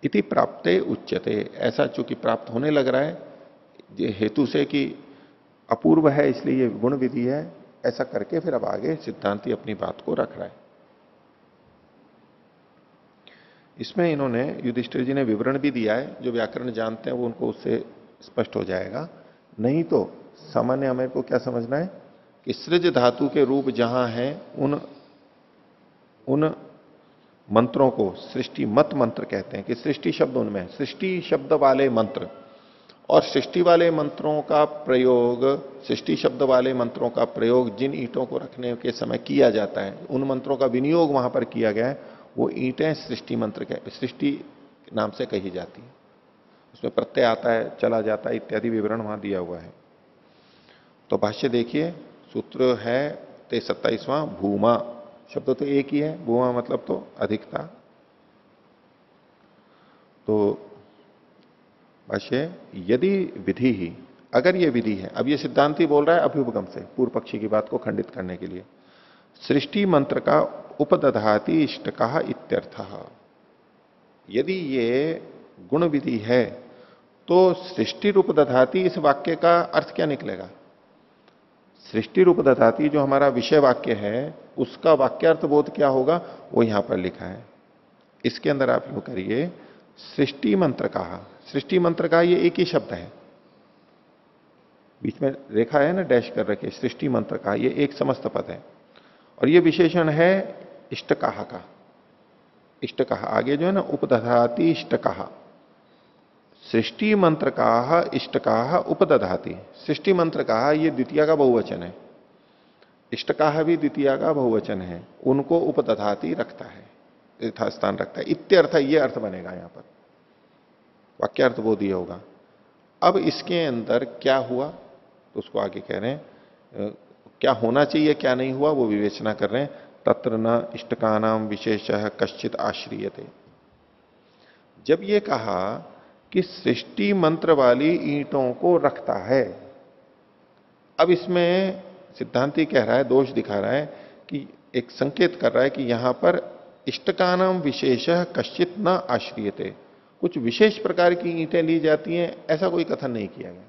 इति प्राप्ते उच्यते, ऐसा चूंकि प्राप्त होने लग रहा है ये हेतु से कि अपूर्व है इसलिए ये गुण विधि है, ऐसा करके फिर अब आगे सिद्धांती अपनी बात को रख रहा है। इसमें इन्होंने, युधिष्ठिर जी ने विवरण भी दिया है, जो व्याकरण जानते हैं वो उनको उससे स्पष्ट हो जाएगा। नहीं तो सामान्य हमें को क्या समझना है कि सृज धातु के रूप जहां है उन मंत्रों को सृष्टि मत मंत्र कहते हैं, कि सृष्टि शब्द उनमें, सृष्टि शब्द वाले मंत्र, और सृष्टि वाले मंत्रों का प्रयोग, सृष्टि शब्द वाले मंत्रों का प्रयोग जिन ईंटों को रखने के समय किया जाता है, उन मंत्रों का विनियोग वहां पर किया गया है, वो ईंटें सृष्टि मंत्र के सृष्टि नाम से कही जाती है। उसमें प्रत्यय आता है, चला जाता है, इत्यादि विवरण वहां दिया हुआ है। तो भाष्य देखिए, सूत्र है 27वां, भूमा शब्द तो एक ही है, भूमा मतलब तो अधिकता। तो भाष्य, यदि विधि ही, अगर ये विधि है, अब ये सिद्धांती बोल रहा है अभ्युपगम से, पूर्व पक्षी की बात को खंडित करने के लिए, सृष्टि मंत्र का उपदधाति इष्टका इत्यर्थः, यदि ये गुण विधि है तो सृष्टि रूप दधाती, इस वाक्य का अर्थ क्या निकलेगा? सृष्टि रूप दधाती जो हमारा विषय वाक्य है, उसका वाक्यार्थ बोध क्या होगा, वो यहां पर लिखा है। इसके अंदर आप यूं करिए, सृष्टि मंत्र कहा, सृष्टि मंत्र का ये एक ही शब्द है, बीच में रेखा है ना डैश कर रखे, सृष्टि मंत्र का ये एक समस्त पद है, और ये विशेषण है इष्टकाह का। इष्टकाह आगे जो है ना, उपदधाति इष्टकाह, सृष्टि मंत्र का इष्टकाह उपदधाति, सृष्टि मंत्र का ये द्वितीय का बहुवचन है, इष्टकाह भी द्वितीय का बहुवचन है, उनको उपदधाति रखता है, यथास्थान रखता है, इत्यर्थ, ये अर्थ बनेगा यहां पर, वाक्यार्थ वो दिया होगा। अब इसके अंदर क्या हुआ तो उसको आगे कह रहे हैं, क्या होना चाहिए क्या नहीं हुआ वो विवेचना कर रहे हैं। तत्र न इष्टकानाम विशेषः कश्चित आश्रियते, जब ये कहा कि सृष्टि मंत्र वाली ईंटों को रखता है, अब इसमें सिद्धांति कह रहा है, दोष दिखा रहा है कि एक संकेत कर रहा है कि यहां पर इष्टकानाम विशेष कश्चित न आश्रियते, कुछ विशेष प्रकार की ईंटें ली जाती हैं, ऐसा कोई कथन नहीं किया गया।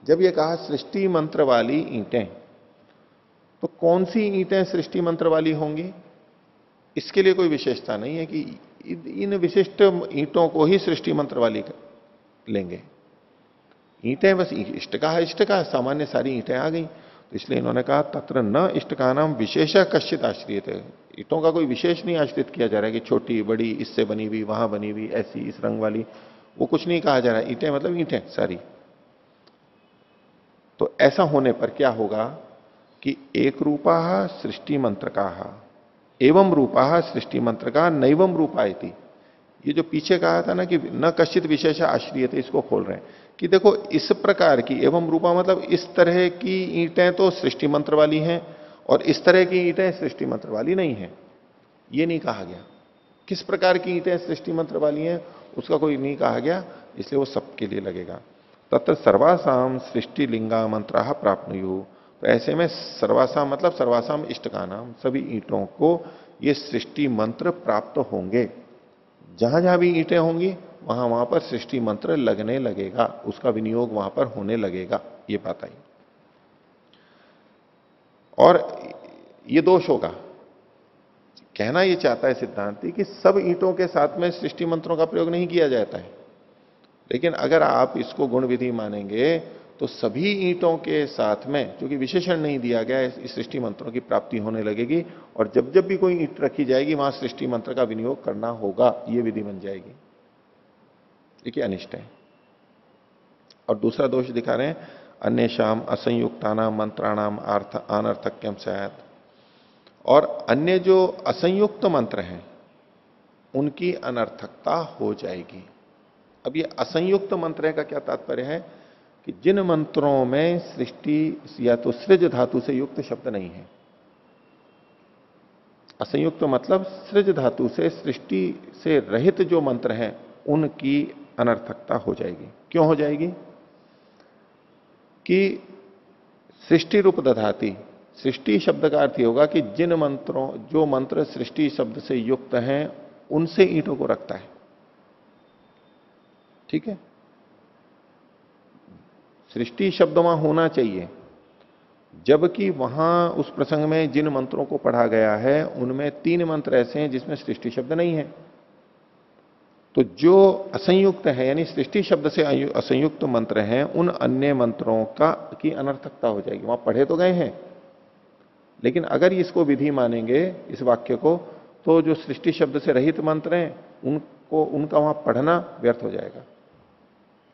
जब ये कहा सृष्टि मंत्र वाली ईंटें, तो कौन सी ईंटें सृष्टि मंत्र वाली होंगी, इसके लिए कोई विशेषता नहीं है कि इन विशिष्ट ईंटों को ही सृष्टि मंत्र वाली लेंगे। ईंटें बस इष्ट का सामान्य सारी ईंटें आ गई, तो इसलिए इन्होंने कहा तत्र न इष्टका नाम विशेष कश्चित आश्रित है। ईंटों का कोई विशेष नहीं आश्रित किया जा रहा है कि छोटी बड़ी इससे बनी हुई, वहां बनी हुई, ऐसी इस रंग वाली, वो कुछ नहीं कहा जा रहा है। ईंटें मतलब ईंटें सारी। तो ऐसा होने पर क्या होगा कि एक रूपा सृष्टि मंत्र का एवं रूपा सृष्टि मंत्र का नैवम रूपायति। ये जो पीछे कहा था ना कि न कश्चित विशेष आश्रियते, इसको खोल रहे हैं कि देखो इस प्रकार की एवं रूपा मतलब इस तरह की ईंटें तो सृष्टि मंत्र वाली हैं और इस तरह की ईंटें सृष्टि मंत्र वाली नहीं है, ये नहीं कहा गया। किस प्रकार की ईंटें सृष्टि मंत्र वाली हैं उसका कोई नहीं कहा गया, इसलिए वो सबके लिए लगेगा। तत्र सर्वासाम सृष्टि लिंगा मंत्र प्राप्नुयु, तो ऐसे में सर्वासाम मतलब सर्वासाम इष्टका नाम, सभी ईंटों को ये सृष्टि मंत्र प्राप्त होंगे। जहां जहां भी ईंटें होंगी वहां वहां पर सृष्टि मंत्र लगने लगेगा, उसका विनियोग वहां पर होने लगेगा, ये बात आई। और ये दोष होगा, कहना ये चाहता है सिद्धांति कि सब ईंटों के साथ में सृष्टि मंत्रों का प्रयोग नहीं किया जाता है, लेकिन अगर आप इसको गुण विधि मानेंगे तो सभी ईंटों के साथ में, क्योंकि विशेषण नहीं दिया गया, इस सृष्टि मंत्रों की प्राप्ति होने लगेगी और जब जब भी कोई ईंट रखी जाएगी वहां सृष्टि मंत्र का विनियोग करना होगा, ये विधि बन जाएगी। देखिए अनिष्ट है। और दूसरा दोष दिखा रहे हैं अन्य शाम असंयुक्तानाम मंत्राणाम अर्थ अनर्थक्यम सैत, और अन्य जो असंयुक्त मंत्र हैं उनकी अनर्थकता हो जाएगी। अब ये असंयुक्त मंत्र का क्या तात्पर्य है कि जिन मंत्रों में सृष्टि या तो सृज धातु से युक्त शब्द नहीं है। असंयुक्त मतलब सृज धातु से, सृष्टि से रहित जो मंत्र हैं उनकी अनर्थकता हो जाएगी। क्यों हो जाएगी कि सृष्टि रूप दधाती, सृष्टि शब्द का अर्थ होगा कि जिन मंत्रों, जो मंत्र सृष्टि शब्द से युक्त हैं उनसे ईंटों को रखता है। ठीक है, सृष्टि शब्द वहां होना चाहिए, जबकि वहां उस प्रसंग में जिन मंत्रों को पढ़ा गया है उनमें 3 मंत्र ऐसे हैं जिसमें सृष्टि शब्द नहीं है। तो जो असंयुक्त है यानी सृष्टि शब्द से असंयुक्त मंत्र हैं, उन अन्य मंत्रों की अनर्थकता हो जाएगी। वहां पढ़े तो गए हैं, लेकिन अगर इसको विधि मानेंगे इस वाक्य को, तो जो सृष्टि शब्द से रहित मंत्र हैं उनको, उनका वहां पढ़ना व्यर्थ हो जाएगा,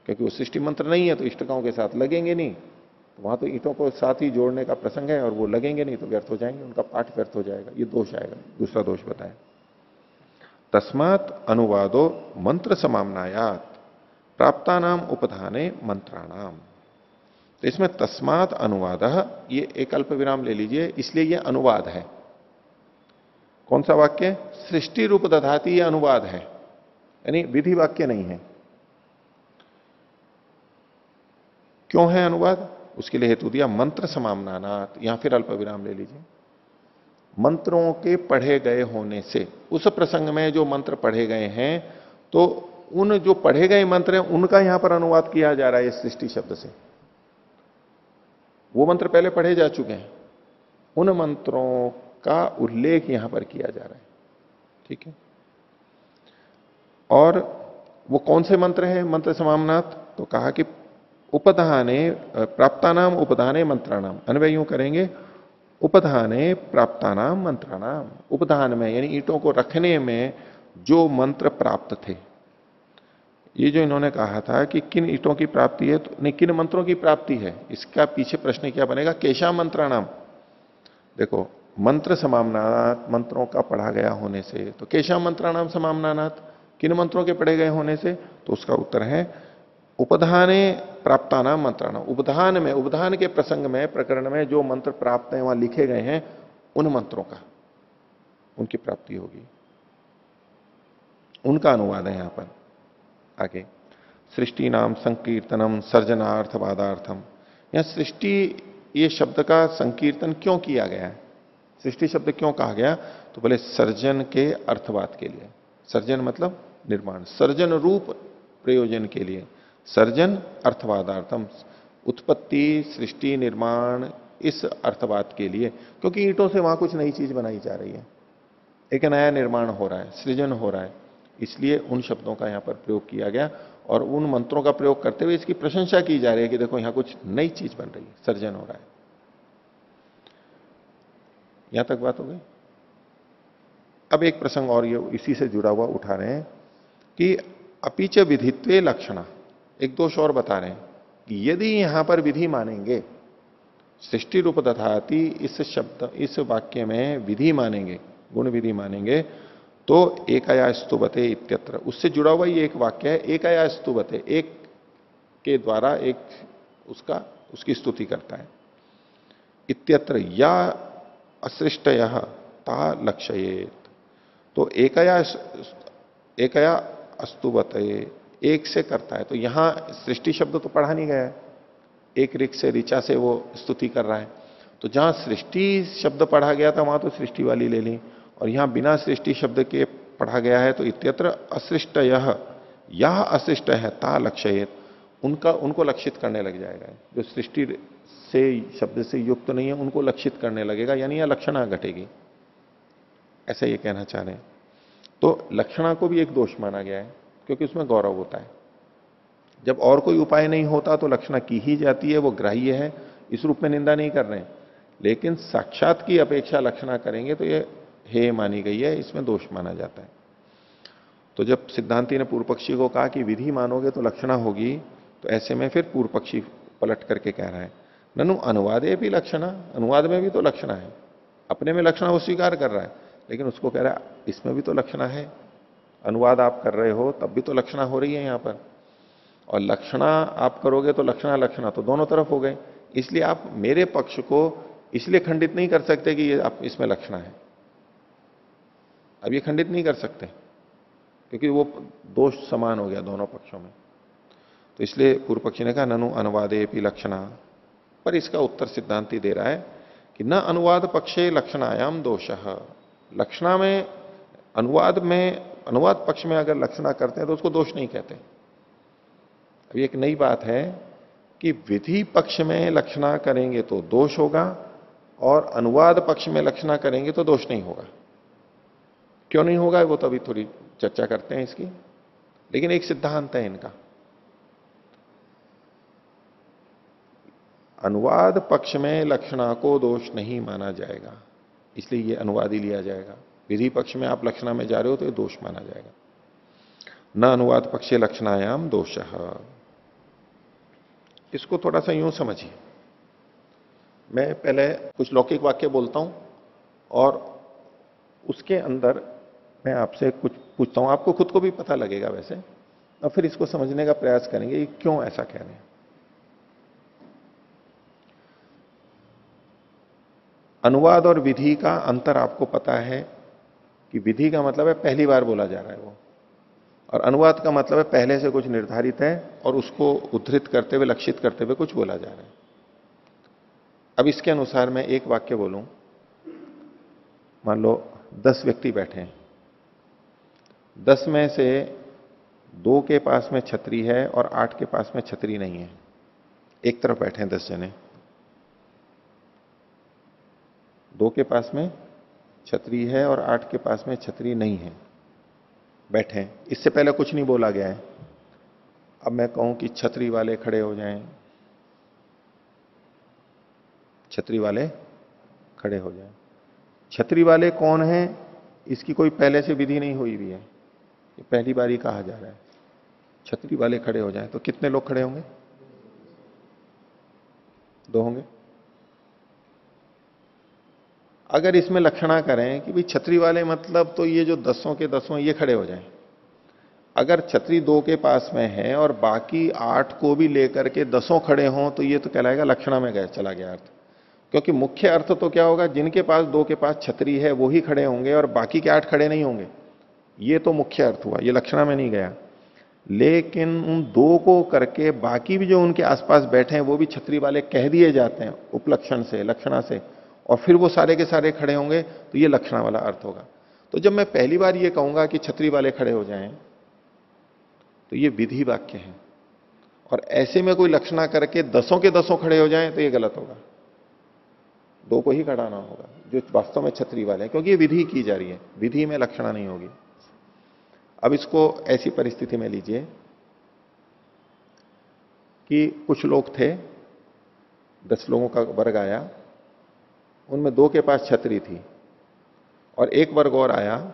क्योंकि वो सृष्टि मंत्र नहीं है तो इष्टकाओं के साथ लगेंगे नहीं। तो वहां तो ईंटों को साथ ही जोड़ने का प्रसंग है और वो लगेंगे नहीं तो व्यर्थ हो जाएंगे, उनका पाठ व्यर्थ हो जाएगा। ये दोष आएगा। दूसरा दोष बताया, तस्मात् अनुवादो मंत्र समाम्नायात प्राप्तानाम उपधाने मंत्राणाम। तो इसमें तस्मात् अनुवाद, ये एक अल्प विराम ले लीजिए, इसलिए ये अनुवाद है। कौन सा वाक्य? सृष्टि रूप दधाती, ये अनुवाद है, यानी विधि वाक्य नहीं है। क्यों है अनुवाद? उसके लिए हेतु दिया मंत्र समाम्नानात। यहां फिर अल्प विराम ले लीजिए। मंत्रों के पढ़े गए होने से, उस प्रसंग में जो मंत्र पढ़े गए हैं, तो उन जो पढ़े गए मंत्र हैं उनका यहां पर अनुवाद किया जा रहा है इस सृष्टि शब्द से। वो मंत्र पहले पढ़े जा चुके हैं, उन मंत्रों का उल्लेख यहां पर किया जा रहा है। ठीक है, और वो कौन से मंत्र हैं मंत्र समाम्नात? तो कहा कि उपधाने प्राप्तानाम उपधाने मंत्राणाम। अन्वय यूं करेंगे, उपधाने प्राप्तानाम मंत्राणाम। उपधान में यानी ईंटों को रखने में जो मंत्र प्राप्त थे, ये जो इन्होंने कहा था कि किन ईंटों की प्राप्ति है, तो नहीं, किन मंत्रों की प्राप्ति है, इसका पीछे प्रश्न क्या बनेगा? केशा मंत्राणाम। देखो, मंत्र समाम्नानात, मंत्रों का पढ़ा गया होने से, तो केशा मंत्राणाम समाम्नानात, किन मंत्रों के पढ़े गए होने से? तो उसका उत्तर है उपधाने प्राप्तानाम मंत्राणाम। उपधान में, उपधान के प्रसंग में, प्रकरण में जो मंत्र प्राप्त हैं, वहां लिखे गए हैं, उन मंत्रों का, उनकी प्राप्ति होगी, उनका अनुवाद है यहां पर। आगे, सृष्टि नाम संकीर्तनम सर्जनार्थ वादार्थम। यहां सृष्टि ये शब्द का संकीर्तन क्यों किया गया है, सृष्टि शब्द क्यों कहा गया, तो बोले सर्जन के अर्थवाद के लिए। सर्जन मतलब निर्माण, सर्जन रूप प्रयोजन के लिए। सर्जन अर्थवादार्थम, उत्पत्ति सृष्टि निर्माण इस अर्थवाद के लिए, क्योंकि ईंटों से वहां कुछ नई चीज बनाई जा रही है, एक नया निर्माण हो रहा है, सृजन हो रहा है, इसलिए उन शब्दों का यहां पर प्रयोग किया गया और उन मंत्रों का प्रयोग करते हुए इसकी प्रशंसा की जा रही है कि देखो यहां कुछ नई चीज बन रही है, सर्जन हो रहा है। यहां तक बात हो गई। अब एक प्रसंग और ये इसी से जुड़ा हुआ उठा रहे हैं कि अपीच विधित्वे लक्षणा, एक दोष और बता रहे हैं कि यदि यहां पर विधि मानेंगे, सृष्टि रूप दधाति इस शब्द इस वाक्य में विधि मानेंगे, गुण विधि मानेंगे, तो एकया स्तुवते इत्यत्र, उससे जुड़ा हुआ ये एक वाक्य है, एकया स्तुवते, एक के द्वारा एक उसकी स्तुति करता है। इत्यत्र या असृष्टय ता लक्षयेत, तो एकया अस्तुवते, एक से करता है, तो यहां सृष्टि शब्द तो पढ़ा नहीं गया है, एक ऋक से ऋचा से वो स्तुति कर रहा है, तो जहां सृष्टि शब्द पढ़ा गया था वहां तो सृष्टि वाली ले ली, और यहां बिना सृष्टि शब्द के पढ़ा गया है, तो इत्यत्र असृष्टय, यह अशिष्ट है ता लक्षयेत, उनको लक्षित करने लग जाएगा, जो सृष्टि से शब्द से युक्त नहीं है उनको लक्षित करने लगेगा, यानी यह लक्षणा घटेगी, ऐसा ये कहना चाह रहे हैं। तो लक्षणा को भी एक दोष माना गया है, क्योंकि उसमें गौरव होता है। जब और कोई उपाय नहीं होता तो लक्षणा की ही जाती है, वो ग्राह्य है, इस रूप में निंदा नहीं कर रहे हैं, लेकिन साक्षात की अपेक्षा लक्षणा करेंगे तो ये हेय मानी गई है, इसमें दोष माना जाता है। तो जब सिद्धांती ने पूर्व पक्षी को कहा कि विधि मानोगे तो लक्षणा होगी, तो ऐसे में फिर पूर्व पक्षी पलट करके कह रहा है ननु अनुवादे भी लक्षणा, अनुवाद में भी तो लक्षणा है, अपने में लक्षणा वो स्वीकार कर रहा है, लेकिन उसको कह रहा है इसमें भी तो लक्षणा है, अनुवाद आप कर रहे हो तब भी तो लक्षणा हो रही है यहां पर, और लक्षणा आप करोगे तो लक्षणा तो दोनों तरफ हो गए, इसलिए आप मेरे पक्ष को इसलिए खंडित नहीं कर सकते कि ये आप इसमें लक्षणा है, अब ये खंडित नहीं कर सकते क्योंकि वो दोष समान हो गया दोनों पक्षों में। तो इसलिए पूर्व पक्षी ने कहा ननु अनुवादे भी लक्षणा, पर इसका उत्तर सिद्धांति दे रहा है कि न अनुवाद पक्षे लक्षणायाम दोषः, लक्षणा में अनुवाद पक्ष में अगर लक्षणा करते हैं तो उसको दोष नहीं कहते। अभी एक नई बात है कि विधि पक्ष में लक्षणा करेंगे तो दोष होगा और अनुवाद पक्ष में लक्षणा करेंगे तो दोष नहीं होगा। क्यों नहीं होगा वो तो अभी थोड़ी चर्चा करते हैं इसकी, लेकिन एक सिद्धांत है इनका, अनुवाद पक्ष में लक्षणा को दोष नहीं माना जाएगा, इसलिए ये अनुवाद ही लिया जाएगा। विधि पक्ष में आप लक्षणा में जा रहे हो तो ये दोष माना जाएगा। न अनुवाद पक्षे लक्षणायाम दोषः, इसको थोड़ा सा यूं समझिए, मैं पहले कुछ लौकिक वाक्य बोलता हूं और उसके अंदर मैं आपसे कुछ पूछता हूं, आपको खुद को भी पता लगेगा वैसे, और फिर इसको समझने का प्रयास करेंगे कि क्यों ऐसा कह रहे हैं। अनुवाद और विधि का अंतर आपको पता है कि विधि का मतलब है पहली बार बोला जा रहा है वो, और अनुवाद का मतलब है पहले से कुछ निर्धारित है और उसको उद्धृत करते हुए लक्षित करते हुए कुछ बोला जा रहा है। अब इसके अनुसार मैं एक वाक्य बोलूं, मान लो 10 व्यक्ति बैठे हैं, 10 में से 2 के पास में छतरी है और 8 के पास में छतरी नहीं है, एक तरफ बैठे हैं 10 जने, 2 के पास में छतरी है और 8 के पास में छतरी नहीं है, बैठे हैं, इससे पहले कुछ नहीं बोला गया है। अब मैं कहूं कि छतरी वाले खड़े हो जाएं, छतरी वाले खड़े हो जाएं, छतरी वाले कौन है इसकी कोई पहले से विधि नहीं हुई हुई है, ये पहली बार ही कहा जा रहा है। छतरी वाले खड़े हो जाएं तो कितने लोग खड़े होंगे? 2 होंगे। अगर इसमें लक्षणा करें कि भाई छतरी वाले मतलब तो ये जो 10 के 10 ये खड़े हो जाएं, अगर छतरी 2 के पास में है और बाकी 8 को भी लेकर के 10 खड़े हों तो ये तो कहलाएगा लक्षणा में गया चला गया अर्थ, क्योंकि मुख्य अर्थ तो क्या होगा, जिनके पास 2 के पास छतरी है वो ही खड़े होंगे और बाकी के 8 खड़े नहीं होंगे, ये तो मुख्य अर्थ हुआ, ये लक्षणा में नहीं गया। लेकिन उन दो को करके बाकी भी जो उनके आसपास बैठे हैं वो भी छतरी वाले कह दिए जाते हैं उपलक्षण से, लक्षणा से, और फिर वो सारे के सारे खड़े होंगे, तो ये लक्षणा वाला अर्थ होगा। तो जब मैं पहली बार ये कहूंगा कि छतरी वाले खड़े हो जाएं, तो ये विधि वाक्य है, और ऐसे में कोई लक्षणा करके दसों के दसों खड़े हो जाएं तो ये गलत होगा। दो को ही खड़ाना होगा जो वास्तव में छतरी वाले हैं, क्योंकि ये विधि की जा रही है, विधि में लक्षणा नहीं होगी। अब इसको ऐसी परिस्थिति में लीजिए कि कुछ लोग थे, 10 लोगों का वर्ग आया, उनमें 2 के पास छतरी थी, और एक वर्ग और आया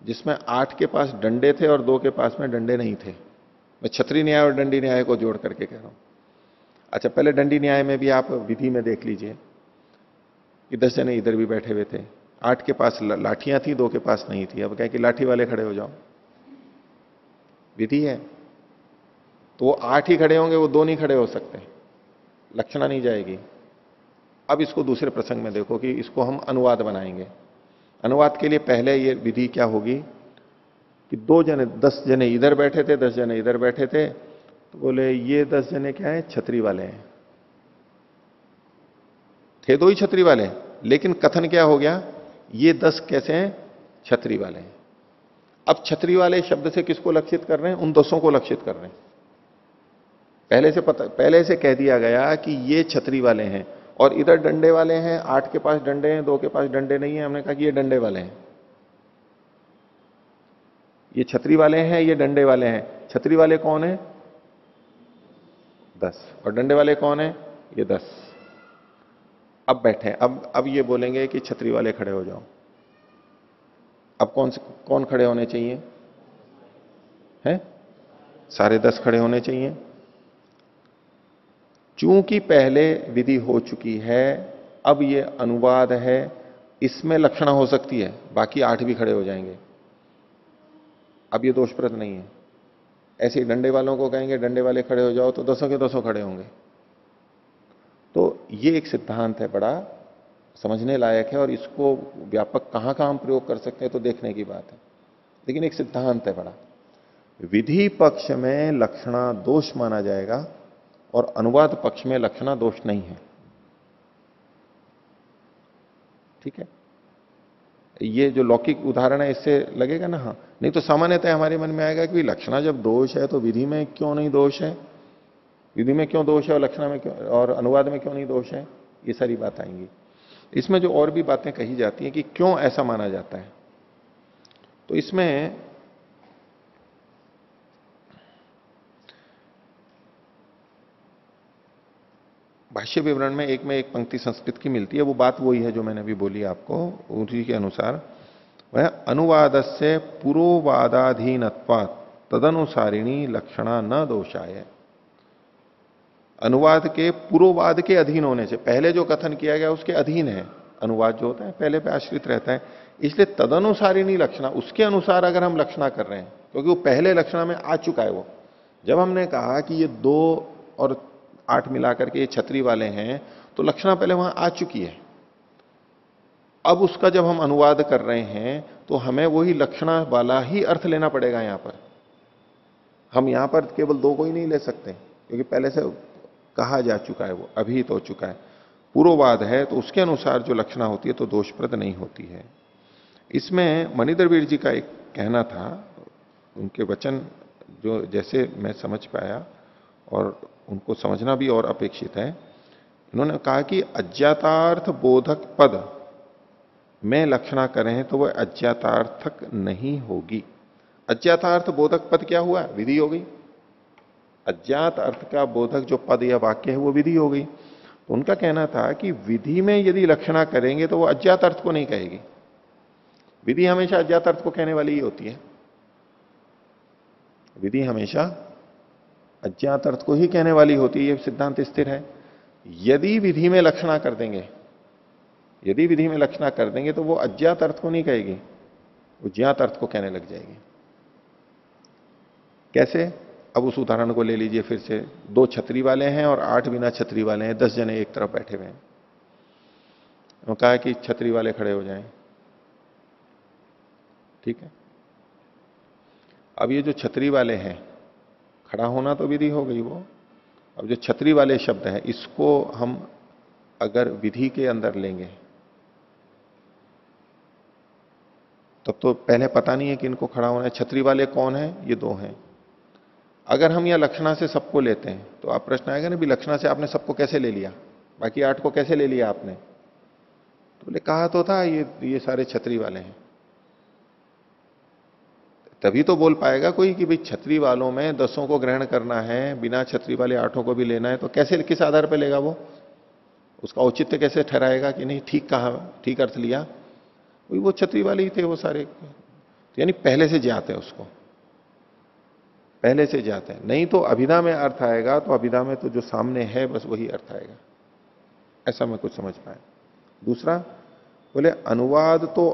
जिसमें 8 के पास डंडे थे और 2 के पास में डंडे नहीं थे। मैं छतरी न्याय और डंडी न्याय को जोड़ करके कह रहा हूं। अच्छा, पहले डंडी न्याय में भी आप विधि में देख लीजिए कि 10 जने इधर भी बैठे हुए थे, 8 के पास लाठियां थी, 2 के पास नहीं थी। अब कहें कि लाठी वाले खड़े हो जाओ, विधि है तो वो 8 ही खड़े होंगे, वो 2 नहीं खड़े हो सकते, लक्षणा नहीं जाएगी। अब इसको दूसरे प्रसंग में देखो कि इसको हम अनुवाद बनाएंगे। अनुवाद के लिए पहले ये विधि क्या होगी कि 10 जने इधर बैठे थे, 10 जने इधर बैठे थे, तो बोले ये 10 जने क्या है, छतरी वाले हैं। थे 2 ही छतरी वाले, लेकिन कथन क्या हो गया, ये 10 कैसे हैं, छतरी वाले हैं। अब छतरी वाले शब्द से किसको लक्षित कर रहे हैं, उन 10 को लक्षित कर रहे हैं। पहले से कह दिया गया कि ये छतरी वाले हैं, और इधर डंडे वाले हैं, 8 के पास डंडे हैं, 2 के पास डंडे नहीं है, हमने कहा कि ये डंडे वाले हैं। ये छतरी वाले हैं, ये डंडे वाले हैं। छतरी वाले कौन है, 10, और डंडे वाले कौन है, ये 10। अब बैठे, अब ये बोलेंगे कि छतरी वाले खड़े हो जाओ। अब कौन खड़े होने चाहिए, हैं, सारे 10 खड़े होने चाहिए। चूंकि पहले विधि हो चुकी है, अब ये अनुवाद है, इसमें लक्षणा हो सकती है, बाकी 8 भी खड़े हो जाएंगे। अब ये दोषप्रद नहीं है। ऐसे ही डंडे वालों को कहेंगे डंडे वाले खड़े हो जाओ, तो 10 के 10 खड़े होंगे। तो ये एक सिद्धांत है, बड़ा समझने लायक है, और इसको व्यापक कहां कहां हम प्रयोग कर सकते हैं तो देखने की बात है, लेकिन एक सिद्धांत है बड़ा। विधि पक्ष में लक्षणा दोष माना जाएगा और अनुवाद पक्ष में लक्षणा दोष नहीं है। ठीक है, ये जो लौकिक उदाहरण है इससे लगेगा ना, हाँ, नहीं तो सामान्यतः हमारे मन में आएगा कि लक्षणा जब दोष है तो विधि में क्यों नहीं दोष है, विधि में क्यों दोष है और लक्षणा में क्यों, और अनुवाद में क्यों नहीं दोष है, ये सारी बात आएंगी। इसमें जो और भी बातें कही जाती हैं कि क्यों ऐसा माना जाता है, तो इसमें भाष्य विवरण में एक पंक्ति संस्कृत की मिलती है, वो बात वही है जो मैंने अभी बोली आपको, उसी के अनुसार वह अनुवाद से पुरोवादाधीनत्वात् तदनुसारिणी लक्षणा न दोषाय। अनुवाद के पुरोवाद के अधीन होने से, पहले जो कथन किया गया उसके अधीन है, अनुवाद जो होता है पहले पे आश्रित रहता है, इसलिए तदनुसारिणी लक्षणा, उसके अनुसार अगर हम लक्षणा कर रहे हैं, क्योंकि वो पहले लक्षणा में आ चुका है। वो जब हमने कहा कि ये 2 और 8 मिलाकर के ये छतरी वाले हैं, तो लक्षणा पहले वहां आ चुकी है। अब उसका जब हम अनुवाद कर रहे हैं तो हमें वही लक्षणा वाला ही अर्थ लेना पड़ेगा। यहां पर हम यहां पर केवल 2 को ही नहीं ले सकते, क्योंकि पहले से कहा जा चुका है, वो अभिहित हो चुका है। पूर्ववाद है तो उसके अनुसार जो लक्षणा होती है तो दोषप्रद नहीं होती है। इसमें मणिधरवीर जी का एक कहना था, उनके वचन जो जैसे मैं समझ पाया, और उनको समझना भी और अपेक्षित है। उन्होंने कहा कि अज्ञातार्थ बोधक पद में लक्षणा करें तो वह अज्ञातार्थक नहीं होगी। अज्ञातार्थ बोधक पद क्या हुआ, विधि हो गई। अज्ञात अर्थ का बोधक जो पद या वाक्य है वो विधि हो गई। तो उनका कहना था कि विधि में यदि लक्षणा करेंगे तो वो अज्ञात अर्थ को नहीं कहेगी। विधि हमेशा अज्ञात अर्थ को कहने वाली ही होती है। विधि हमेशा अज्ञात अर्थ को ही कहने वाली होती है, ये सिद्धांत स्थिर है। यदि विधि में लक्षणा कर देंगे, यदि विधि में लक्षणा कर देंगे तो वो अज्ञात अर्थ को नहीं कहेगी, वो ज्ञात अर्थ को कहने लग जाएगी। कैसे? अब उस उदाहरण को ले लीजिए फिर से। 2 छतरी वाले हैं और 8 बिना छतरी वाले हैं, 10 जने एक तरफ बैठे हुए हैं। वो कहा कि छतरी वाले खड़े हो जाएं, ठीक है। अब ये जो छतरी वाले हैं खड़ा होना तो विधि हो गई वो। अब जो छतरी वाले शब्द है, इसको हम अगर विधि के अंदर लेंगे तब तो पहले पता नहीं है कि इनको खड़ा होना है। छतरी वाले कौन है? ये दो हैं। अगर हम यह लक्षणा से सबको लेते हैं तो आप प्रश्न आएगा ना, भी लक्षणा से आपने सबको कैसे ले लिया, बाकी 8 को कैसे ले लिया आपने? तो बोले कहा तो था ये सारे छतरी वाले हैं। तभी तो बोल पाएगा कोई कि भाई छतरी वालों में 10 को ग्रहण करना है, बिना छतरी वाले 8 को भी लेना है। तो कैसे, किस आधार पर लेगा वो? उसका औचित्य कैसे ठहराएगा कि नहीं ठीक कहा, ठीक अर्थ लिया? वो छतरी वाले ही थे वो सारे। तो यानी पहले से ज्ञात है, उसको पहले से ज्ञात है। नहीं तो अभिधा में अर्थ आएगा तो अभिधा में तो जो सामने है बस वही अर्थ आएगा। ऐसा मैं कुछ समझ पाया। दूसरा बोले अनुवाद तो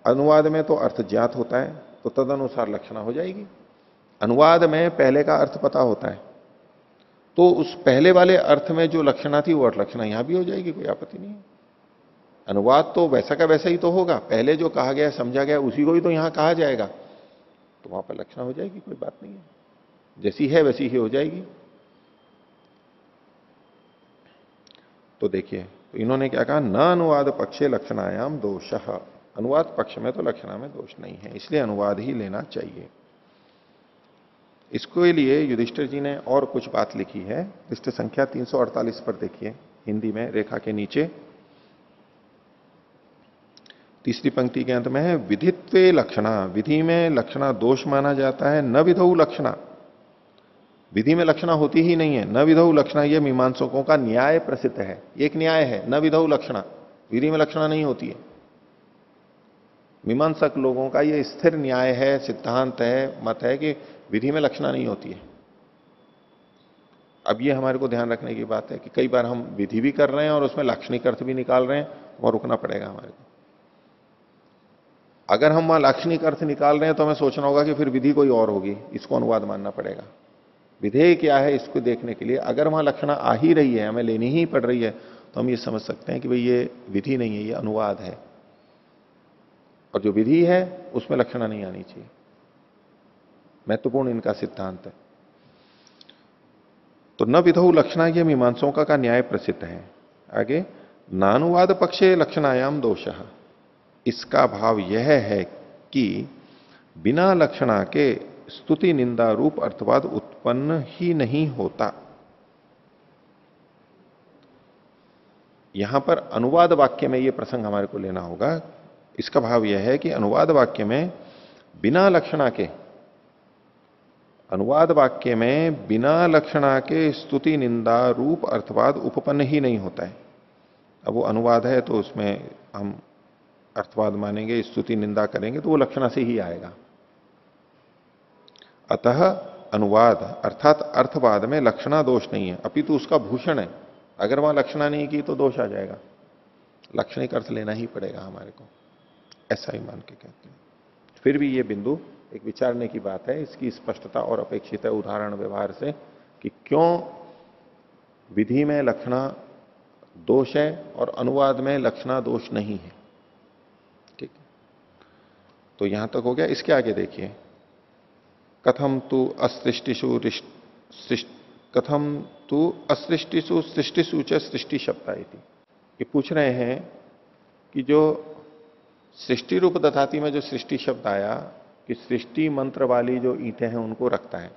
अनुवाद में तो अर्थ ज्ञात होता है तो तदनुसार लक्षणा हो जाएगी। अनुवाद में पहले का अर्थ पता होता है तो उस पहले वाले अर्थ में जो लक्षणा थी वो अर्थ लक्षणा यहां भी हो जाएगी, कोई आपत्ति नहीं है। अनुवाद तो वैसा का वैसा ही तो होगा, पहले जो कहा गया समझा गया उसी को ही तो यहां कहा जाएगा, तो वहां पर लक्षणा हो जाएगी, कोई बात नहीं है। जैसी है वैसी ही हो जाएगी। तो देखिए, तो इन्होंने क्या कहा, न अनुवाद पक्षे लक्षणायाम दोषः। अनुवाद पक्ष में तो लक्षणा में दोष नहीं है, इसलिए अनुवाद ही लेना चाहिए। इसके लिए युधिष्ठिर जी ने और कुछ बात लिखी है। पृष्ठ संख्या 348 पर देखिए, हिंदी में रेखा के नीचे तीसरी पंक्ति के अंत में है, विधित्वे लक्षणा। विधि में लक्षणा दोष माना जाता है। न विधौ लक्षणा, विधि में लक्षणा होती ही नहीं है। न विधौ लक्षणा, यह मीमांसकों का न्याय प्रसिद्ध है, एक न्याय है। न विधौ लक्षणा, विधि में लक्षणा नहीं होती है। मीमांसक लोगों का यह स्थिर न्याय है, सिद्धांत है, मत है कि विधि में लक्षणा नहीं होती है। अब यह हमारे को ध्यान रखने की बात है कि कई बार हम विधि भी कर रहे हैं और उसमें लाक्षणिक अर्थ भी निकाल रहे हैं, वहां रुकना पड़ेगा हमारे को। अगर हम वहां लाक्षणिक अर्थ निकाल रहे हैं तो हमें सोचना होगा कि फिर विधि कोई और होगी, इसको अनुवाद मानना पड़ेगा। विधेय क्या है इसको देखने के लिए अगर वहां लक्षणा आ ही रही है, हमें लेनी ही पड़ रही है, तो हम ये समझ सकते हैं कि भाई ये विधि नहीं है, ये अनुवाद है। और जो विधि है उसमें लक्षणा नहीं आनी चाहिए। महत्वपूर्ण इनका सिद्धांत है। तो न विधौ लक्षणा, यह मीमांसों का न्याय प्रसिद्ध है। आगे, नानुवाद पक्षे लक्षणायाम दोषः। इसका भाव यह है कि बिना लक्षणा के स्तुति निंदा रूप अर्थवाद उत्पन्न ही नहीं होता। यहां पर अनुवाद वाक्य में यह प्रसंग हमारे को लेना होगा। इसका भाव यह है कि अनुवाद वाक्य में बिना लक्षणा के, अनुवाद वाक्य में बिना लक्षणा के स्तुति निंदा रूप अर्थवाद उपपन्न ही नहीं होता है। अब वो अनुवाद है तो उसमें हम अर्थवाद मानेंगे, स्तुति निंदा करेंगे तो वो लक्षणा से ही आएगा। अतः अनुवाद अर्थात अर्थवाद में लक्षणा दोष नहीं है, अपितु उसका भूषण है। अगर वहां लक्षणा नहीं की तो दोष आ जाएगा, लक्षणिक अर्थ लेना ही पड़ेगा हमारे को, ऐसा ही मान के कहते हैं। फिर भी ये बिंदु एक विचारने की बात है, इसकी स्पष्टता और अपेक्षित है उदाहरण व्यवहार से कि क्यों विधि में लक्षणा दोष है और अनुवाद में लक्षणा दोष नहीं है। ठीक है, तो यहां तक हो गया। इसके आगे देखिए, कथम तु असृष्टिषु सृष्टिषु च सृष्टि शब्द। ये पूछ रहे हैं कि जो सृष्टि रूप दधाती में जो सृष्टि शब्द आया कि सृष्टि मंत्र वाली जो ईंटें हैं उनको रखता है,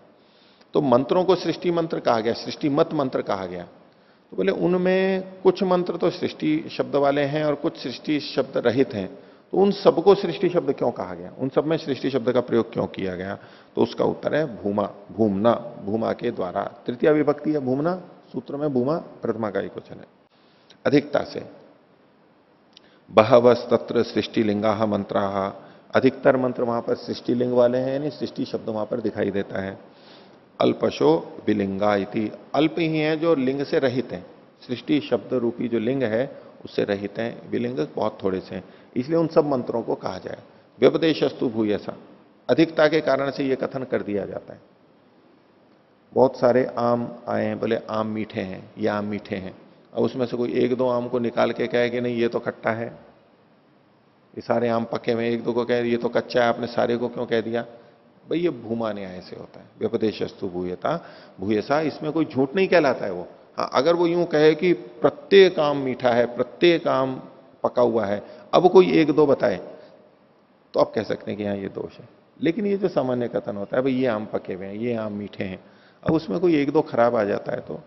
तो मंत्रों को सृष्टि मंत्र कहा गया, सृष्टि मत मंत्र कहा गया। तो बोले उनमें कुछ मंत्र तो सृष्टि शब्द वाले हैं और कुछ सृष्टि शब्द रहित हैं, तो उन सबको सृष्टि शब्द क्यों कहा गया, उन सब में सृष्टि शब्द का प्रयोग क्यों किया गया? तो उसका उत्तर है भूमा, भूमना, भूमा के द्वारा। तृतीया विभक्ति है भूमना, सूत्र में भूमा प्रथमा का एकवचन है, अधिकता से। बहवस तत्र सृष्टिलिंगा मंत्रा, अधिकतर मंत्र वहां पर सृष्टिलिंग वाले हैं, यानी सृष्टि शब्द वहां पर दिखाई देता है। अल्पशो विलिंगा इति, अल्प ही है जो लिंग से रहित है, सृष्टि शब्द रूपी जो लिंग है उससे रहित है, विलिंग बहुत थोड़े से हैं, इसलिए उन सब मंत्रों को कहा जाए। व्यपदेशस्तु भूयसा, अधिकता के कारण से यह कथन कर दिया जाता है। बहुत सारे आम आए हैं, बोले आम मीठे हैं, ये आम मीठे हैं, अब उसमें से कोई एक दो आम को निकाल के कहे कि नहीं ये तो खट्टा है, ये सारे आम पके हुए, एक दो को कहे ये तो कच्चा है, आपने सारे को क्यों कह दिया? भाई ये भूमा न्याय से होता है, व्यपदेशस्तु भूयता भूयसा, इसमें कोई झूठ नहीं कहलाता है वो। हाँ, अगर वो यूं कहे कि प्रत्येक आम मीठा है, प्रत्येक आम पका हुआ है, अब कोई एक दो बताए तो आप कह सकते हैं कि हाँ ये दोष है। लेकिन ये जो सामान्य कथन होता है भाई ये आम पके हुए हैं, ये आम मीठे हैं, अब उसमें कोई एक दो खराब आ जाता है तो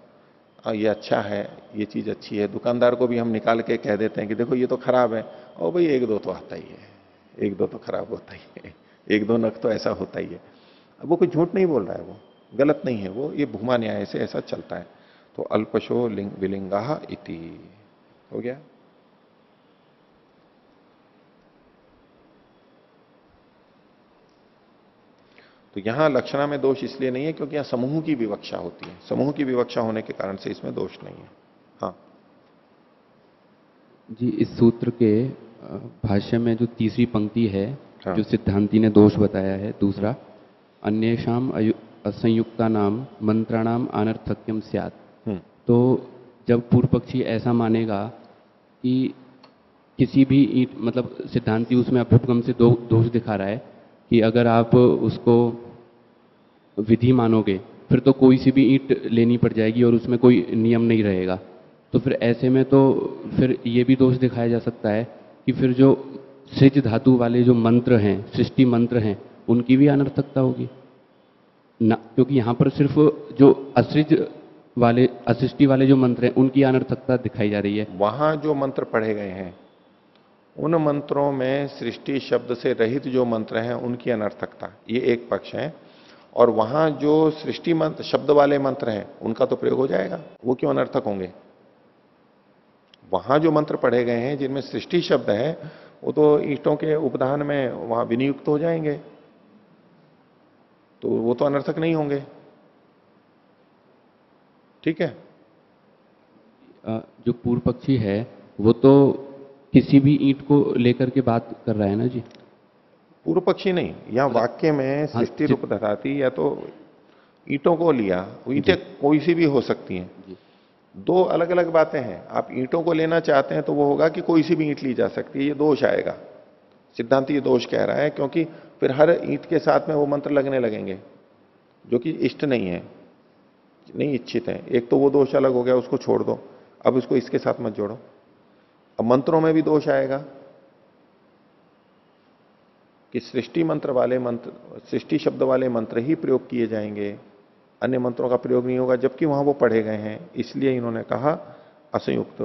ये अच्छा है, ये चीज अच्छी है, दुकानदार को भी हम निकाल के कह देते हैं कि देखो ये तो खराब है, और भाई एक दो तो आता ही है, एक दो तो खराब होता ही है, एक दो नख तो ऐसा होता ही है। अब वो कोई झूठ नहीं बोल रहा है, वो गलत नहीं है, वो ये भूमा न्याय से ऐसा चलता है। तो अल्पशो विलिंगा इति हो गया। तो यहां लक्षणा में दोष इसलिए नहीं है क्योंकि यहां समूह की विवक्षा होती है, समूह की विवक्षा होने के कारण से इसमें दोष नहीं है। हाँ जी, इस सूत्र के भाष्य में जो तीसरी पंक्ति है, हाँ। जो सिद्धांति ने दोष बताया है, दूसरा अन्येषाम असंयुक्ता नाम मंत्राणाम अनर्थक्यम स्यात्। तो जब पूर्व पक्षी ऐसा मानेगा कि किसी भी ईंट, मतलब सिद्धांति उसमें अभ्युपगम से दोष दिखा रहा है कि अगर आप उसको विधि मानोगे फिर तो कोई सी भी ईंट लेनी पड़ जाएगी और उसमें कोई नियम नहीं रहेगा। तो फिर ऐसे में तो फिर ये भी दोष दिखाया जा सकता है कि फिर जो सृज धातु वाले जो मंत्र हैं, सृष्टि मंत्र हैं, उनकी भी अनर्थकता होगी ना, क्योंकि यहाँ पर सिर्फ जो असृष्टि वाले जो मंत्र हैं उनकी अनर्थकता दिखाई जा रही है। वहां जो मंत्र पढ़े गए हैं उन मंत्रों में सृष्टि शब्द से रहित जो मंत्र हैं उनकी अनर्थकता, ये एक पक्ष है। और वहां जो सृष्टि मंत्र शब्द वाले मंत्र हैं उनका तो प्रयोग हो जाएगा, वो क्यों अनर्थक होंगे। वहां जो मंत्र पढ़े गए हैं जिनमें सृष्टि शब्द है वो तो ईंटों के उपदान में वहां विनियुक्त हो जाएंगे, तो वो तो अनर्थक नहीं होंगे। ठीक है। जो पूर्व पक्षी है वो तो किसी भी ईंट को लेकर के बात कर रहा है ना जी। पूर्व पक्षी नहीं, यहां वाक्य में सृष्टि रूप दधाती या तो ईंटों को लिया, ईंटें कोई सी भी हो सकती हैं, दो अलग अलग बातें हैं। आप ईंटों को लेना चाहते हैं तो वो होगा कि कोई सी भी ईंट ली जा सकती है, ये दोष आएगा। सिद्धांत ये दोष कह रहा है क्योंकि फिर हर ईंट के साथ में वो मंत्र लगने लगेंगे जो कि इष्ट नहीं है, नहीं इच्छित है। एक तो वो दोष अलग हो गया, उसको छोड़ दो, अब उसको इसके साथ मत जोड़ो। अब मंत्रों में भी दोष आएगा कि सृष्टि मंत्र वाले मंत्र, सृष्टि शब्द वाले मंत्र ही प्रयोग किए जाएंगे, अन्य मंत्रों का प्रयोग नहीं होगा, जबकि वहां वो पढ़े गए हैं। इसलिए इन्होंने कहा असंयुक्त,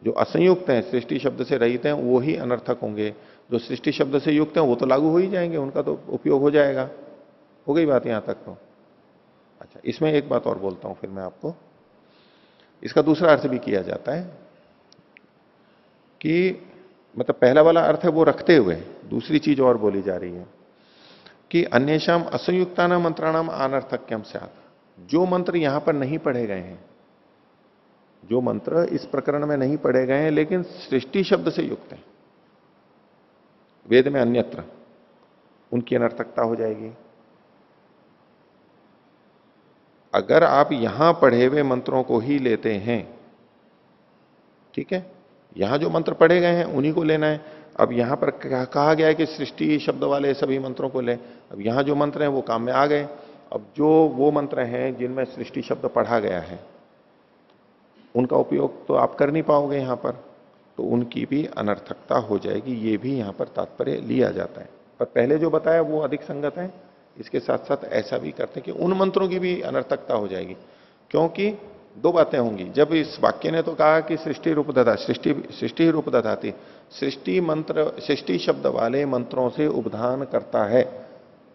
जो असंयुक्त हैं, सृष्टि शब्द से रहित हैं, वो ही अनर्थक होंगे। जो सृष्टि शब्द से युक्त हैं वो तो लागू हो ही जाएंगे, उनका तो उपयोग हो जाएगा। हो गई बात यहां तक तो। अच्छा, इसमें एक बात और बोलता हूं फिर मैं आपको, इसका दूसरा अर्थ भी किया जाता है कि मतलब पहला वाला अर्थ है वो रखते हुए दूसरी चीज और बोली जा रही है कि अन्येषाम असंयुक्तानाम मंत्राणाम अनर्थक्यम स्यात्। जो मंत्र यहां पर नहीं पढ़े गए हैं, जो मंत्र इस प्रकरण में नहीं पढ़े गए हैं लेकिन सृष्टि शब्द से युक्त हैं वेद में अन्यत्र, उनकी अनर्थकता हो जाएगी। अगर आप यहां पढ़े हुए मंत्रों को ही लेते हैं, ठीक है, यहां जो मंत्र पढ़े गए हैं उन्हीं को लेना है। अब यहां पर कहा गया है कि सृष्टि शब्द वाले सभी मंत्रों को ले, अब यहां जो मंत्र हैं वो काम में आ गए। अब जो वो मंत्र हैं जिनमें सृष्टि शब्द पढ़ा गया है उनका उपयोग तो आप कर नहीं पाओगे यहां पर, तो उनकी भी अनर्थकता हो जाएगी। ये भी यहां पर तात्पर्य लिया जाता है। पर पहले जो बताया वो अधिक संगत है, इसके साथ साथ ऐसा भी करते हैं कि उन मंत्रों की भी अनर्थकता हो जाएगी। क्योंकि दो बातें होंगी, जब इस वाक्य ने तो कहा कि सृष्टि रूप दधा, सृष्टि रूप दधाती, सृष्टि मंत्र, सृष्टि शब्द वाले मंत्रों से उपधान करता है,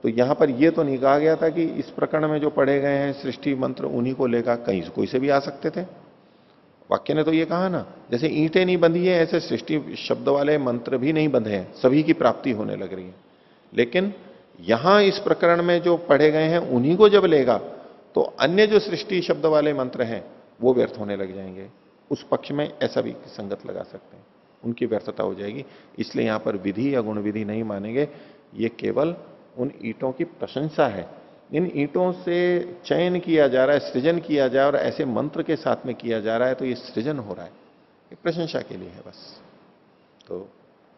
तो यहां पर यह तो नहीं कहा गया था कि इस प्रकरण में जो पढ़े गए हैं सृष्टि मंत्र उन्हीं को लेकर, कहीं से कोई से भी आ सकते थे। वाक्य ने तो ये कहा ना, जैसे ईंटें नहीं बंधी है ऐसे सृष्टि शब्द वाले मंत्र भी नहीं बंधे हैं, सभी की प्राप्ति होने लग रही है। लेकिन यहां इस प्रकरण में जो पढ़े गए हैं उन्हीं को जब लेगा तो अन्य जो सृष्टि शब्द वाले मंत्र हैं वो व्यर्थ होने लग जाएंगे। उस पक्ष में ऐसा भी संगत लगा सकते हैं, उनकी व्यर्थता हो जाएगी। इसलिए यहां पर विधि या गुण विधि नहीं मानेंगे, ये केवल उन ईंटों की प्रशंसा है। इन ईंटों से चयन किया जा रहा है, सृजन किया जा रहा है, और ऐसे मंत्र के साथ में किया जा रहा है, तो ये सृजन हो रहा है, ये प्रशंसा के लिए है बस। तो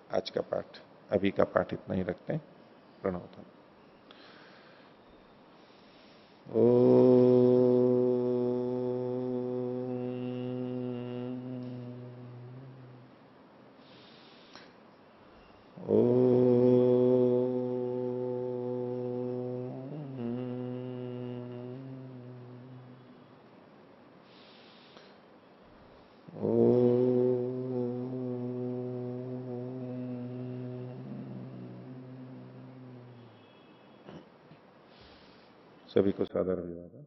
आज का पाठ, अभी का पाठ इतना ही रखते हैं। प्रणव। सभी को सादर अभिवादन।